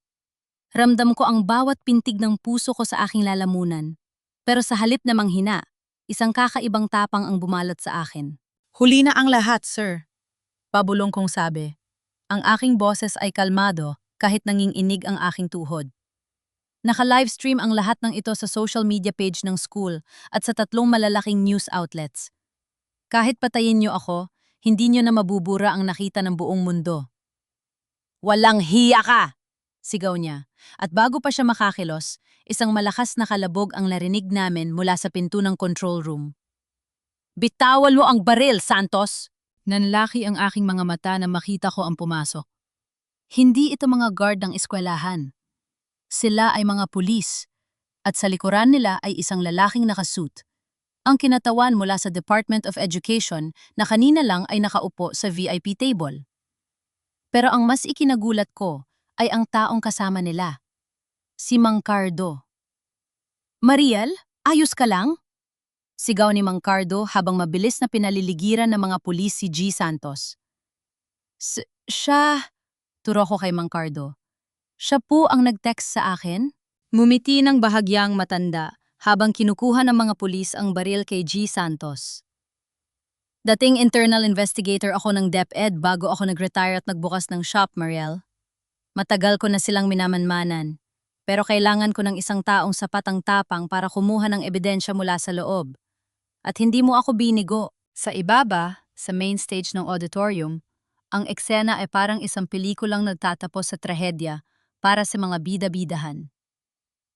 Ramdam ko ang bawat pintig ng puso ko sa aking lalamunan. Pero sa halip na manghina, isang kakaibang tapang ang bumalot sa akin. Huli na ang lahat, sir. Pabulong kong sabi. Ang aking boses ay kalmado kahit nanginginig ang aking tuhod. Naka-livestream ang lahat ng ito sa social media page ng school at sa 3 malalaking news outlets. Kahit patayin niyo ako, hindi niyo na mabubura ang nakita ng buong mundo. Walang hiya ka! Sigaw niya. At bago pa siya makakilos, isang malakas na kalabog ang narinig namin mula sa pinto ng control room. Bitawan mo ang baril, Santos! Nanlaki ang aking mga mata na makita ko ang pumasok. Hindi ito mga guard ng eskwelahan. Sila ay mga pulis, at sa likuran nila ay isang lalaking nakasuit. Ang kinatawan mula sa Department of Education na kanina lang ay nakaupo sa VIP table. Pero ang mas ikinagulat ko ay ang taong kasama nila. Si Mang Cardo. Mariel, ayos ka lang? Sigaw ni Mang Cardo habang mabilis na pinaliligiran ng mga pulis si G. Santos. Siya, turo ko kay Mang Cardo. Siya po ang nag-text sa akin? Ngumiti ng bahagyang matanda habang kinukuha ng mga pulis ang baril kay G. Santos. Dating internal investigator ako ng DepEd bago ako nag-retire at nagbukas ng shop, Mariel. Matagal ko na silang minamanmanan, pero kailangan ko ng isang taong sapat ang tapang para kumuha ng ebidensya mula sa loob. At hindi mo ako binigo. Sa ibaba, sa main stage ng auditorium, ang eksena ay parang isang pelikulang nagtatapos sa trahedya para sa mga bida-bidahan.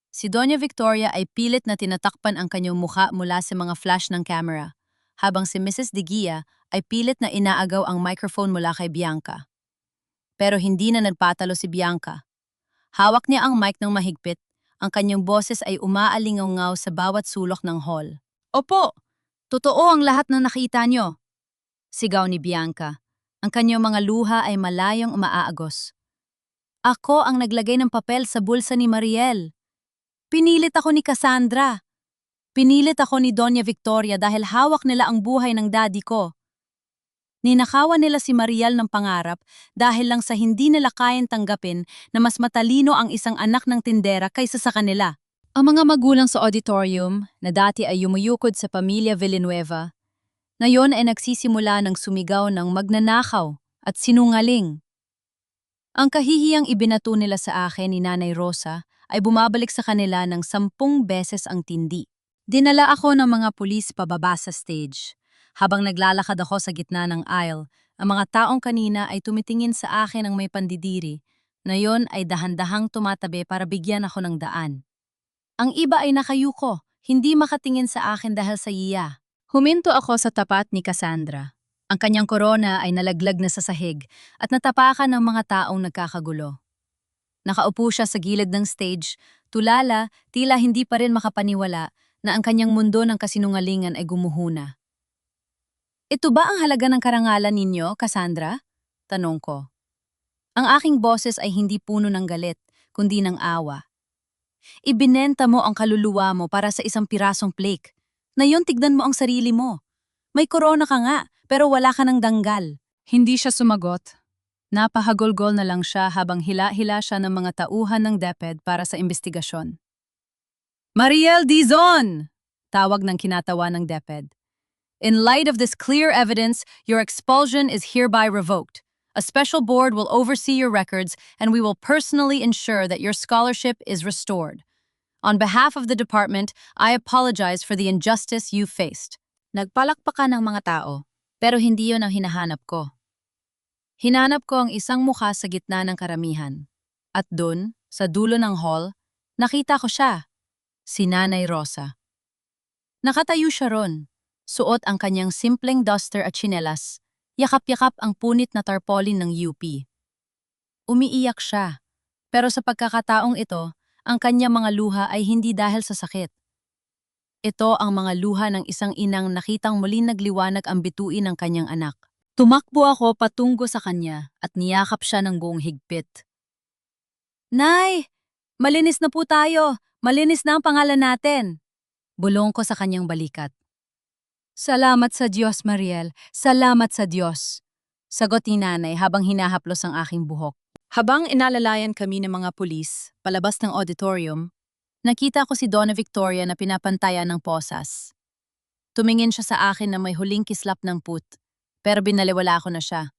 Si Doña Victoria ay pilit na tinatakpan ang kanyang mukha mula sa mga flash ng camera, habang si Mrs. De Guia ay pilit na inaagaw ang microphone mula kay Bianca. Pero hindi na nagpatalo si Bianca. Hawak niya ang mic ng mahigpit, ang kanyang boses ay umaalingaw sa bawat sulok ng hall. Opo! Totoo ang lahat na nakita nyo. Sigaw ni Bianca. Ang kanyang mga luha ay malayong umaaagos. Ako ang naglagay ng papel sa bulsa ni Mariel. Pinilit ako ni Cassandra. Pinilit ako ni Doña Victoria dahil hawak nila ang buhay ng daddy ko. Ninakawan nila si Mariel ng pangarap dahil lang sa hindi nila kayang tanggapin na mas matalino ang isang anak ng tindera kaysa sa kanila. Ang mga magulang sa auditorium, na dati ay yumuyukod sa pamilya Villanueva, ngayon ay nagsisimula ng sumigaw ng magnanakaw at sinungaling. Ang kahihiyang ibinato nila sa akin ni Nanay Rosa ay bumabalik sa kanila ng 10 beses ang tindi. Dinala ako ng mga pulis pababa sa stage. Habang naglalakad ako sa gitna ng aisle, ang mga taong kanina ay tumitingin sa akin ng may pandidiri, na yon ay dahan-dahang tumatabi para bigyan ako ng daan. Ang iba ay nakayuko, hindi makatingin sa akin dahil sa yiya. Huminto ako sa tapat ni Cassandra. Ang kanyang korona ay nalaglag na sa sahig at natapakan ng mga taong nagkakagulo. Nakaupo siya sa gilid ng stage, tulala, tila hindi pa rin makapaniwala na ang kanyang mundo ng kasinungalingan ay gumuhuna. Ito ba ang halaga ng karangalan ninyo, Cassandra? Tanong ko. Ang aking boses ay hindi puno ng galit, kundi ng awa. Ibinenta mo ang kaluluwa mo para sa isang pirasong flake. Ngayon tignan mo ang sarili mo. May korona ka nga, pero wala ka ng danggal. Hindi siya sumagot. Napahagulgol na lang siya habang hila-hila siya ng mga tauhan ng DepEd para sa investigasyon. Mariel Dizon! Tawag ng kinatawa ng DepEd. In light of this clear evidence, your expulsion is hereby revoked. A special board will oversee your records and we will personally ensure that your scholarship is restored. On behalf of the department, I apologize for the injustice you faced. Nagpalakpakan ng mga tao, pero hindi yon ang hinahanap ko. Hinanap ko ang isang mukha sa gitna ng karamihan. At dun, sa dulo ng hall, nakita ko siya, si Nanay Rosa. Nakatayo siya ron, suot ang kanyang simpleng duster at tsinelas, yakap-yakap ang punit na tarpaulin ng UP. Umiiyak siya, pero sa pagkakataong ito, ang kanyang mga luha ay hindi dahil sa sakit. Ito ang mga luha ng isang inang nakitang muling nagliwanag ang bituin ng kanyang anak. Tumakbo ako patungo sa kanya at niyakap siya ng buong higpit. Nay! Malinis na po tayo! Malinis na ang pangalan natin! Bulong ko sa kanyang balikat. Salamat sa Diyos, Mariel. Salamat sa Diyos. Sagot ni nanay habang hinahaplos ang aking buhok. Habang inalalayan kami ng mga pulis, palabas ng auditorium, nakita ko si Donna Victoria na pinapantayan ng posas. Tumingin siya sa akin na may huling kislap ng put, pero binaliwala ko na siya.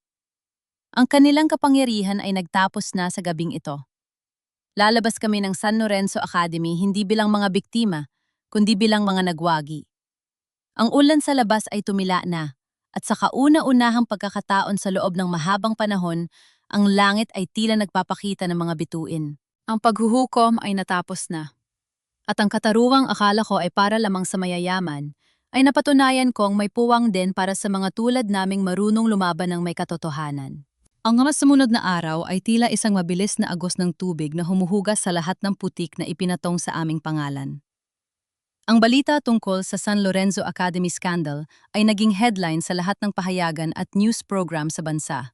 Ang kanilang kapangyarihan ay nagtapos na sa gabing ito. Lalabas kami ng San Lorenzo Academy hindi bilang mga biktima, kundi bilang mga nagwagi. Ang ulan sa labas ay tumila na, at sa kauna-unahang pagkakataon sa loob ng mahabang panahon, ang langit ay tila nagpapakita ng mga bituin. Ang paghuhukom ay natapos na. At ang kataruang akala ko ay para lamang sa mayayaman, ay napatunayan kong may puwang din para sa mga tulad naming marunong lumaban ng may katotohanan. Ang mga sumunod na araw ay tila isang mabilis na agos ng tubig na humuhugas sa lahat ng putik na ipinatong sa aming pangalan. Ang balita tungkol sa San Lorenzo Academy scandal ay naging headline sa lahat ng pahayagan at news program sa bansa.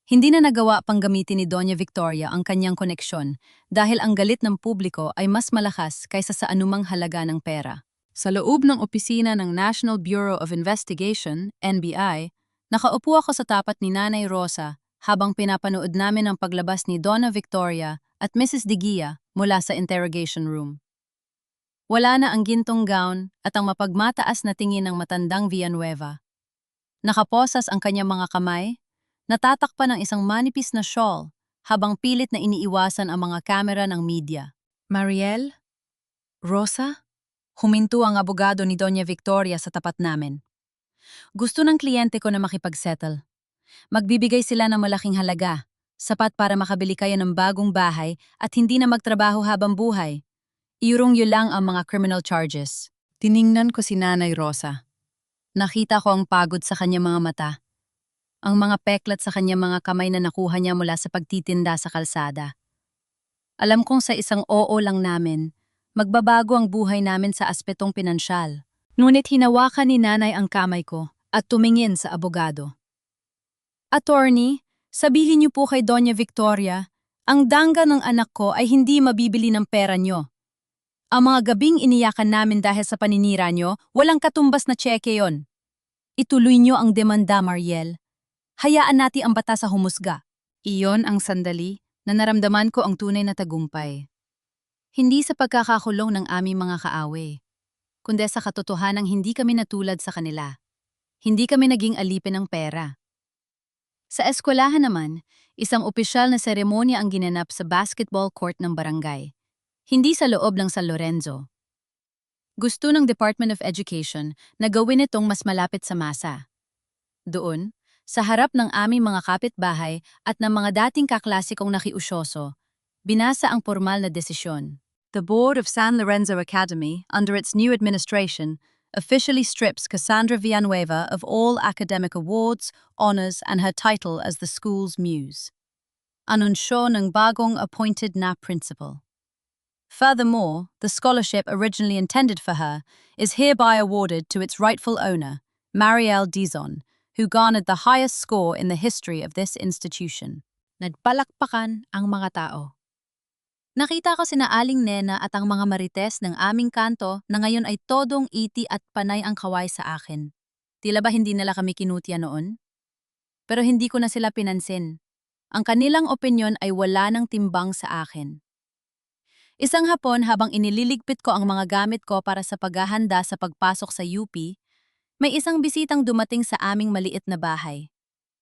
Hindi na nagawa pang gamitin ni Doña Victoria ang kanyang koneksyon dahil ang galit ng publiko ay mas malakas kaysa sa anumang halaga ng pera. Sa loob ng opisina ng National Bureau of Investigation, NBI, nakaupo ako sa tapat ni Nanay Rosa habang pinapanood namin ang paglabas ni Donna Victoria at Mrs. De Guia mula sa interrogation room. Wala na ang gintong gown at ang mapagmataas na tingin ng matandang Villanueva. Nakaposas ang kanyang mga kamay, natatakpan ng isang manipis na shawl habang pilit na iniiwasan ang mga kamera ng media. Mariel? Rosa? Huminto ang abogado ni Doña Victoria sa tapat namin. Gusto ng kliyente ko na makipagsettle. Magbibigay sila ng malaking halaga, sapat para makabili kayo ng bagong bahay at hindi na magtrabaho habang buhay. Iurong lang ang mga criminal charges. Tiningnan ko si Nanay Rosa. Nakita ko ang pagod sa kanyang mga mata. Ang mga peklat sa kanyang mga kamay na nakuha niya mula sa pagtitinda sa kalsada. Alam kong sa isang oo lang namin, magbabago ang buhay namin sa aspetong pinansyal. Ngunit hinawakan ni Nanay ang kamay ko at tumingin sa abogado. Attorney, sabihin niyo po kay Doña Victoria, ang dangga ng anak ko ay hindi mabibili ng pera niyo. Ang mga gabing iniyakan namin dahil sa paninira niyo, walang katumbas na tseke yon. Ituloy niyo ang demanda, Mariel. Hayaan natin ang batas sa humusga. Iyon ang sandali na naramdaman ko ang tunay na tagumpay. Hindi sa pagkakakulong ng aming mga kaaway, kundi sa katotohanang hindi kami natulad sa kanila. Hindi kami naging alipin ng pera. Sa eskwelahan naman, isang opisyal na seremonya ang ginanap sa basketball court ng barangay. Hindi sa loob ng San Lorenzo. Gusto ng Department of Education na gawin itong mas malapit sa masa. Doon, sa harap ng aming mga kapitbahay at ng mga dating kaklasikong nakiusyoso, binasa ang formal na desisyon. The Board of San Lorenzo Academy, under its new administration, officially strips Cassandra Villanueva of all academic awards, honors, and her title as the school's muse. Anunsyo ng bagong appointed na principal. Furthermore, the scholarship originally intended for her is hereby awarded to its rightful owner, Mariel Dizon, who garnered the highest score in the history of this institution. Nagpalakpakan ang mga tao. Nakita ko sina Aling Nena at ang mga marites ng aming kanto na ngayon ay todong iti at panay ang kaway sa akin. Tila ba hindi nila kami kinutya noon? Pero hindi ko na sila pinansin. Ang kanilang opinyon ay wala ng timbang sa akin. Isang hapon habang inililigpit ko ang mga gamit ko para sa paghahanda sa pagpasok sa UP, may isang bisitang dumating sa aming maliit na bahay.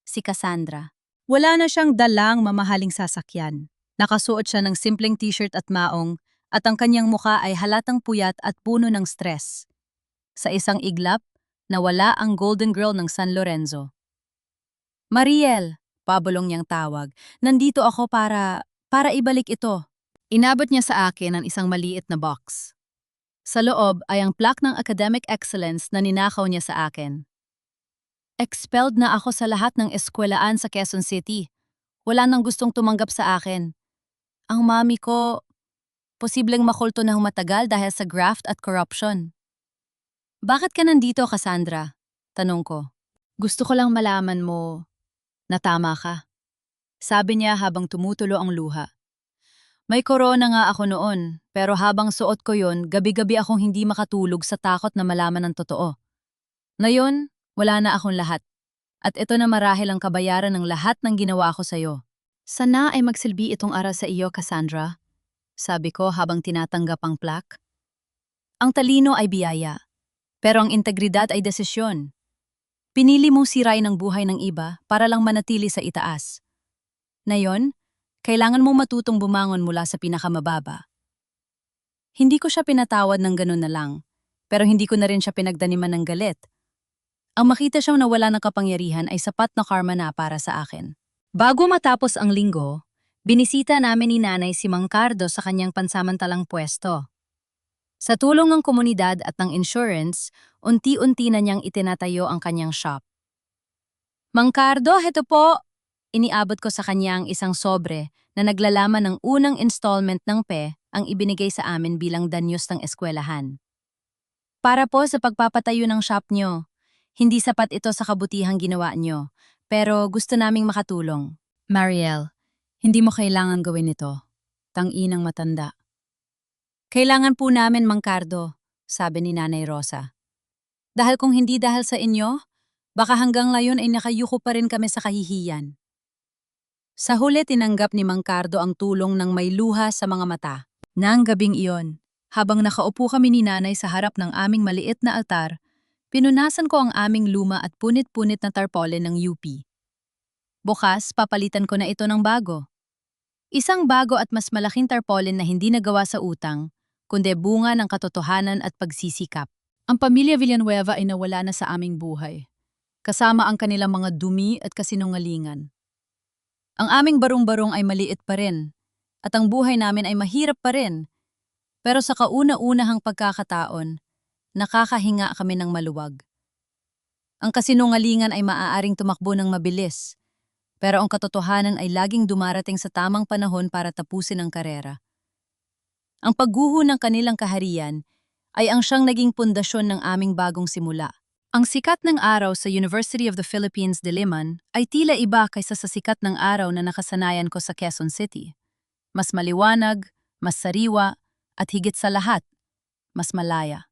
Si Cassandra. Wala na siyang dalang mamahaling sasakyan. Nakasuot siya ng simpleng t-shirt at maong, at ang kanyang muka ay halatang puyat at puno ng stress. Sa isang iglap, nawala ang Golden Girl ng San Lorenzo. Mariel, pabulong niyang tawag, nandito ako para ibalik ito. Inabot niya sa akin ang isang maliit na box. Sa loob ay ang plaque ng academic excellence na ninakaw niya sa akin. Expelled na ako sa lahat ng eskwelaan sa Quezon City. Wala nang gustong tumanggap sa akin. Ang mami ko, posibleng makulto ng matagal dahil sa graft at corruption. Bakit ka nandito, Cassandra? Tanong ko. Gusto ko lang malaman mo na tama ka. Sabi niya habang tumutulo ang luha. May corona nga ako noon, pero habang suot ko yon, gabi-gabi akong hindi makatulog sa takot na malaman ng totoo. Ngayon, wala na akong lahat. At ito na marahil ang kabayaran ng lahat ng ginawa ko sa'yo. Sana ay magsilbi itong aral sa iyo, Cassandra, sabi ko habang tinatanggap ang plaque. Ang talino ay biyaya, pero ang integridad ay desisyon. Pinili mong siray ng buhay ng iba para lang manatili sa itaas. Ngayon, kailangan mong matutong bumangon mula sa pinakamababa. Hindi ko siya pinatawad ng ganun na lang, pero hindi ko na rin siya pinagdaniman ng galit. Ang makita siyang nawala ng kapangyarihan ay sapat na karma na para sa akin. Bago matapos ang linggo, Binisita namin ni nanay si Mang Cardo sa kanyang pansamantalang pwesto. Sa tulong ng komunidad at ng insurance, unti-unti na niyang itinatayo ang kanyang shop. Mang Cardo, heto po! Iniabot ko sa kanya ang isang sobre na naglalaman ng unang installment ng ang ibinigay sa amin bilang danyos ng eskwelahan. Para po sa pagpapatayo ng shop nyo. Hindi sapat ito sa kabutihang ginawa nyo, pero gusto naming makatulong. Mariel, hindi mo kailangan gawin ito. Tang-inang matanda. Kailangan po namin, Mang Cardo, sabi ni Nanay Rosa. Dahil kung hindi dahil sa inyo, baka hanggang ngayon ay nakayuko pa rin kami sa kahihiyan. Sa huli tinanggap ni Mang Cardo ang tulong ng may luha sa mga mata. Nang gabing iyon, habang nakaupo kami ni Nanay sa harap ng aming maliit na altar, pinunasan ko ang aming luma at punit-punit na tarpaulin ng UP. Bukas, papalitan ko na ito ng bago. Isang bago at mas malaking tarpaulin na hindi nagawa sa utang, kundi bunga ng katotohanan at pagsisikap. Ang pamilya Villanueva ay nawala na sa aming buhay, kasama ang kanilang mga dumi at kasinungalingan. Ang aming barong-barong ay maliit pa rin, at ang buhay namin ay mahirap pa rin. Pero sa kauna-unahang pagkakataon, nakakahinga kami ng maluwag. Ang kasinungalingan ay maaaring tumakbo ng mabilis, pero ang katotohanan ay laging dumarating sa tamang panahon para tapusin ang karera. Ang pagguho ng kanilang kaharian ay ang siyang naging pundasyon ng aming bagong simula. Ang sikat ng araw sa University of the Philippines Diliman ay tila iba kaysa sa sikat ng araw na nakasanayan ko sa Quezon City. Mas maliwanag, mas sariwa, at higit sa lahat, mas malaya.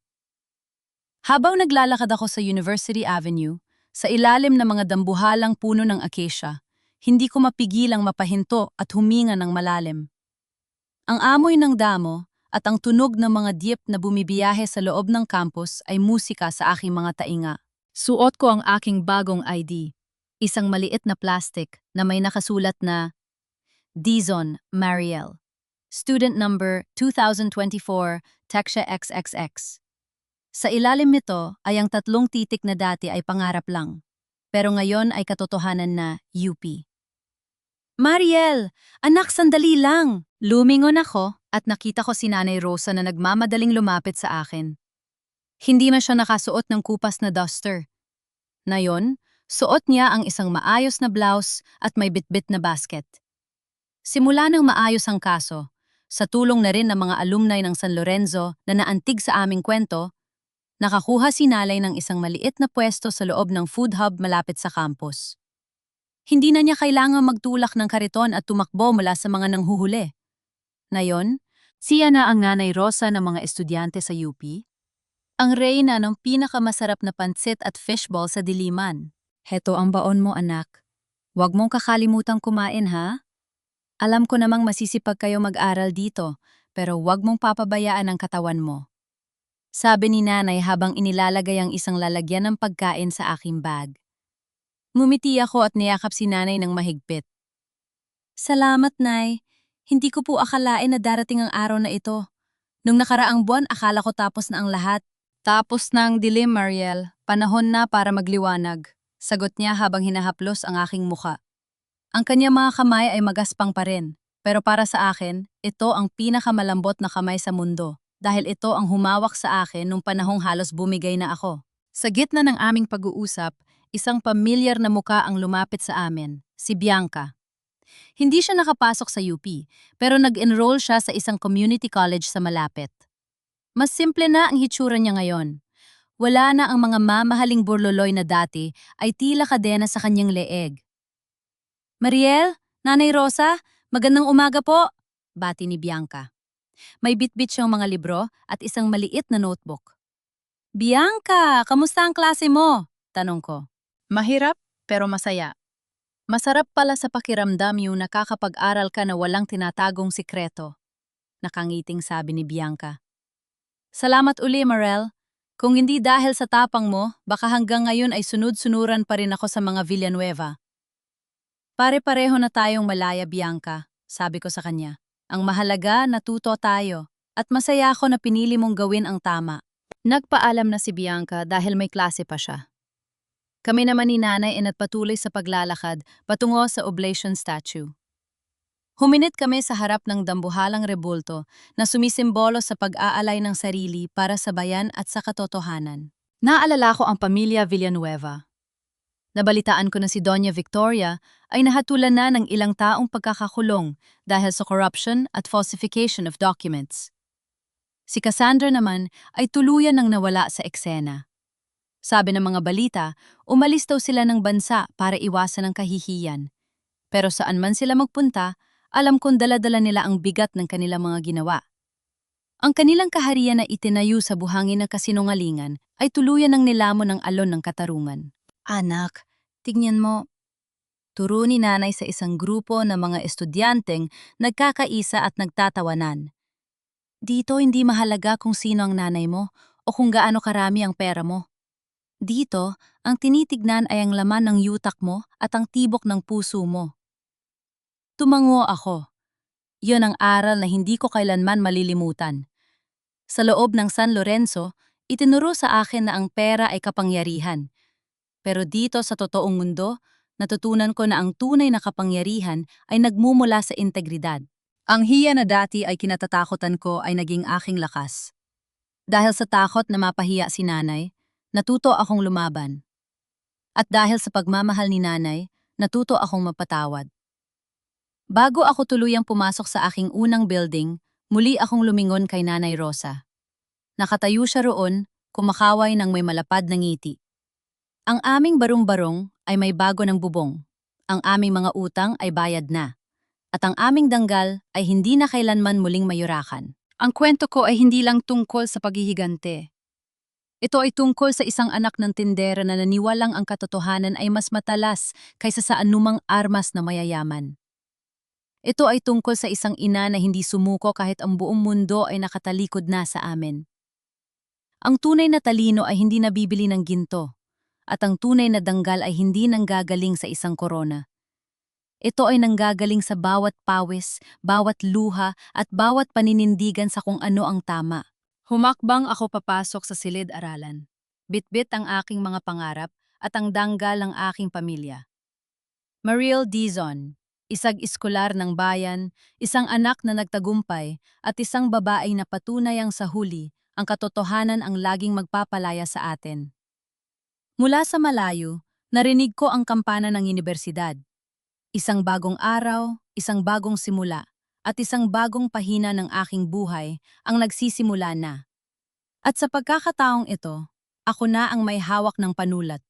Habang naglalakad ako sa University Avenue, sa ilalim ng mga dambuhalang puno ng acacia, hindi ko mapigilang mapahinto at huminga ng malalim. Ang amoy ng damo at ang tunog ng mga jeep na bumibiyahe sa loob ng campus ay musika sa aking mga tainga. Suot ko ang aking bagong ID, isang maliit na plastic na may nakasulat na Dizon Mariel. Student number 2024, Texia XXX. Sa ilalim nito ay ang tatlong titik na dati ay pangarap lang, pero ngayon ay katotohanan na UP. Mariel, anak sandali lang! Lumingon ako at nakita ko si Nanay Rosa na nagmamadaling lumapit sa akin. Hindi na siya nakasuot ng kupas na duster. Ngayon, suot niya ang isang maayos na blouse at may bitbit na basket. Simula nang maayos ang kaso, sa tulong na rin ng mga alumni ng San Lorenzo na naantig sa aming kwento, nakakuha si Nalay ng isang maliit na pwesto sa loob ng food hub malapit sa campus. Hindi na niya kailangang magtulak ng kariton at tumakbo mula sa mga nanghuhuli. Ngayon, siya na ang Nanay Rosa ng mga estudyante sa UP, ang reyna ng pinakamasarap na pansit at fishball sa Diliman. Heto ang baon mo, anak. Huwag mong kakalimutang kumain, ha? Alam ko namang masisipag kayo mag-aral dito, pero huwag mong papabayaan ang katawan mo. Sabi ni Nanay habang inilalagay ang isang lalagyan ng pagkain sa aking bag. Ngumiti ako at niyakap si Nanay ng mahigpit. Salamat, Nay. Hindi ko po akalain na darating ang araw na ito. Nung nakaraang buwan, akala ko tapos na ang lahat. Tapos na ang dilim, Mariel. Panahon na para magliwanag. Sagot niya habang hinahaplos ang aking muka. Ang kanya mga kamay ay magaspang pa rin. Pero para sa akin, ito ang pinakamalambot na kamay sa mundo. Dahil ito ang humawak sa akin nung panahong halos bumigay na ako. Sa gitna ng aming pag-uusap, isang pamilyar na muka ang lumapit sa amin, si Bianca. Hindi siya nakapasok sa UP, pero nag-enroll siya sa isang community college sa malapit. Mas simple na ang hitsura niya ngayon. Wala na ang mga mamahaling burloloy na dati ay tila kadena sa kanyang leeg. Mariel, Nanay Rosa, magandang umaga po, bati ni Bianca. May bitbit siyang mga libro at isang maliit na notebook. Bianca, kamusta ang klase mo? Tanong ko. Mahirap, pero masaya. Masarap pala sa pakiramdam yung nakakapag-aral ka na walang tinatagong sikreto. Nakangiting sabi ni Bianca. Salamat uli, Marel. Kung hindi dahil sa tapang mo, baka hanggang ngayon ay sunod-sunuran pa rin ako sa mga Villanueva. Pare-pareho na tayong malaya, Bianca, sabi ko sa kanya. Ang mahalaga, natuto tayo. At masaya ako na pinili mong gawin ang tama. Nagpaalam na si Bianca dahil may klase pa siya. Kami naman ni Nanay ay nagpatuloy sa paglalakad patungo sa oblation statue. Huminit kami sa harap ng dambuhalang rebulto na sumisimbolo sa pag-aalay ng sarili para sa bayan at sa katotohanan. Naalala ko ang pamilya Villanueva. Nabalitaan ko na si Doña Victoria ay nahatulan na ng ilang taong pagkakakulong dahil sa corruption at falsification of documents. Si Cassandra naman ay tuluyan ng nawala sa eksena. Sabi ng mga balita, umalis daw sila ng bansa para iwasan ang kahihiyan. Pero saan man sila magpunta, alam kong dala-dala nila ang bigat ng kanilang mga ginawa. Ang kanilang kaharian na itinayo sa buhangin ng kasinungalingan ay tuluyan ng nilamon ng alon ng katarungan. Anak, tignan mo. Turo ni nanay sa isang grupo ng mga estudyanteng nagkakaisa at nagtatawanan. Dito hindi mahalaga kung sino ang nanay mo o kung gaano karami ang pera mo. Dito, ang tinitignan ay ang laman ng yutak mo at ang tibok ng puso mo. Tumango ako. Iyon ang aral na hindi ko kailanman malilimutan. Sa loob ng San Lorenzo, itinuro sa akin na ang pera ay kapangyarihan. Pero dito sa totoong mundo, natutunan ko na ang tunay na kapangyarihan ay nagmumula sa integridad. Ang hiya na dati ay kinatatakutan ko ay naging aking lakas. Dahil sa takot na mapahiya si nanay, natuto akong lumaban. At dahil sa pagmamahal ni nanay, natuto akong mapatawad. Bago ako tuluyang pumasok sa aking unang building, muli akong lumingon kay Nanay Rosa. Nakatayo siya roon, kumakaway ng may malapad na ngiti. Ang aming barong-barong ay may bago ng bubong. Ang aming mga utang ay bayad na. At ang aming danggal ay hindi na kailanman muling mayurakan. Ang kwento ko ay hindi lang tungkol sa paghihigante. Ito ay tungkol sa isang anak ng tindera na naniwalang ang katotohanan ay mas matalas kaysa sa anumang armas na mayayaman. Ito ay tungkol sa isang ina na hindi sumuko kahit ang buong mundo ay nakatalikod na sa amin. Ang tunay na talino ay hindi nabibili ng ginto, at ang tunay na danggal ay hindi nanggagaling sa isang korona. Ito ay nanggagaling sa bawat pawis, bawat luha, at bawat paninindigan sa kung ano ang tama. Humakbang ako papasok sa silid-aralan. Bitbit ang aking mga pangarap at ang danggal ng aking pamilya. Mariel Dizon, isang iskolar ng bayan, isang anak na nagtagumpay, at isang babaeng na patunay ang sa huli, ang katotohanan ang laging magpapalaya sa atin. Mula sa malayo, narinig ko ang kampana ng unibersidad. Isang bagong araw, isang bagong simula, at isang bagong pahina ng aking buhay ang nagsisimula na. At sa pagkakataong ito, ako na ang may hawak ng panulat.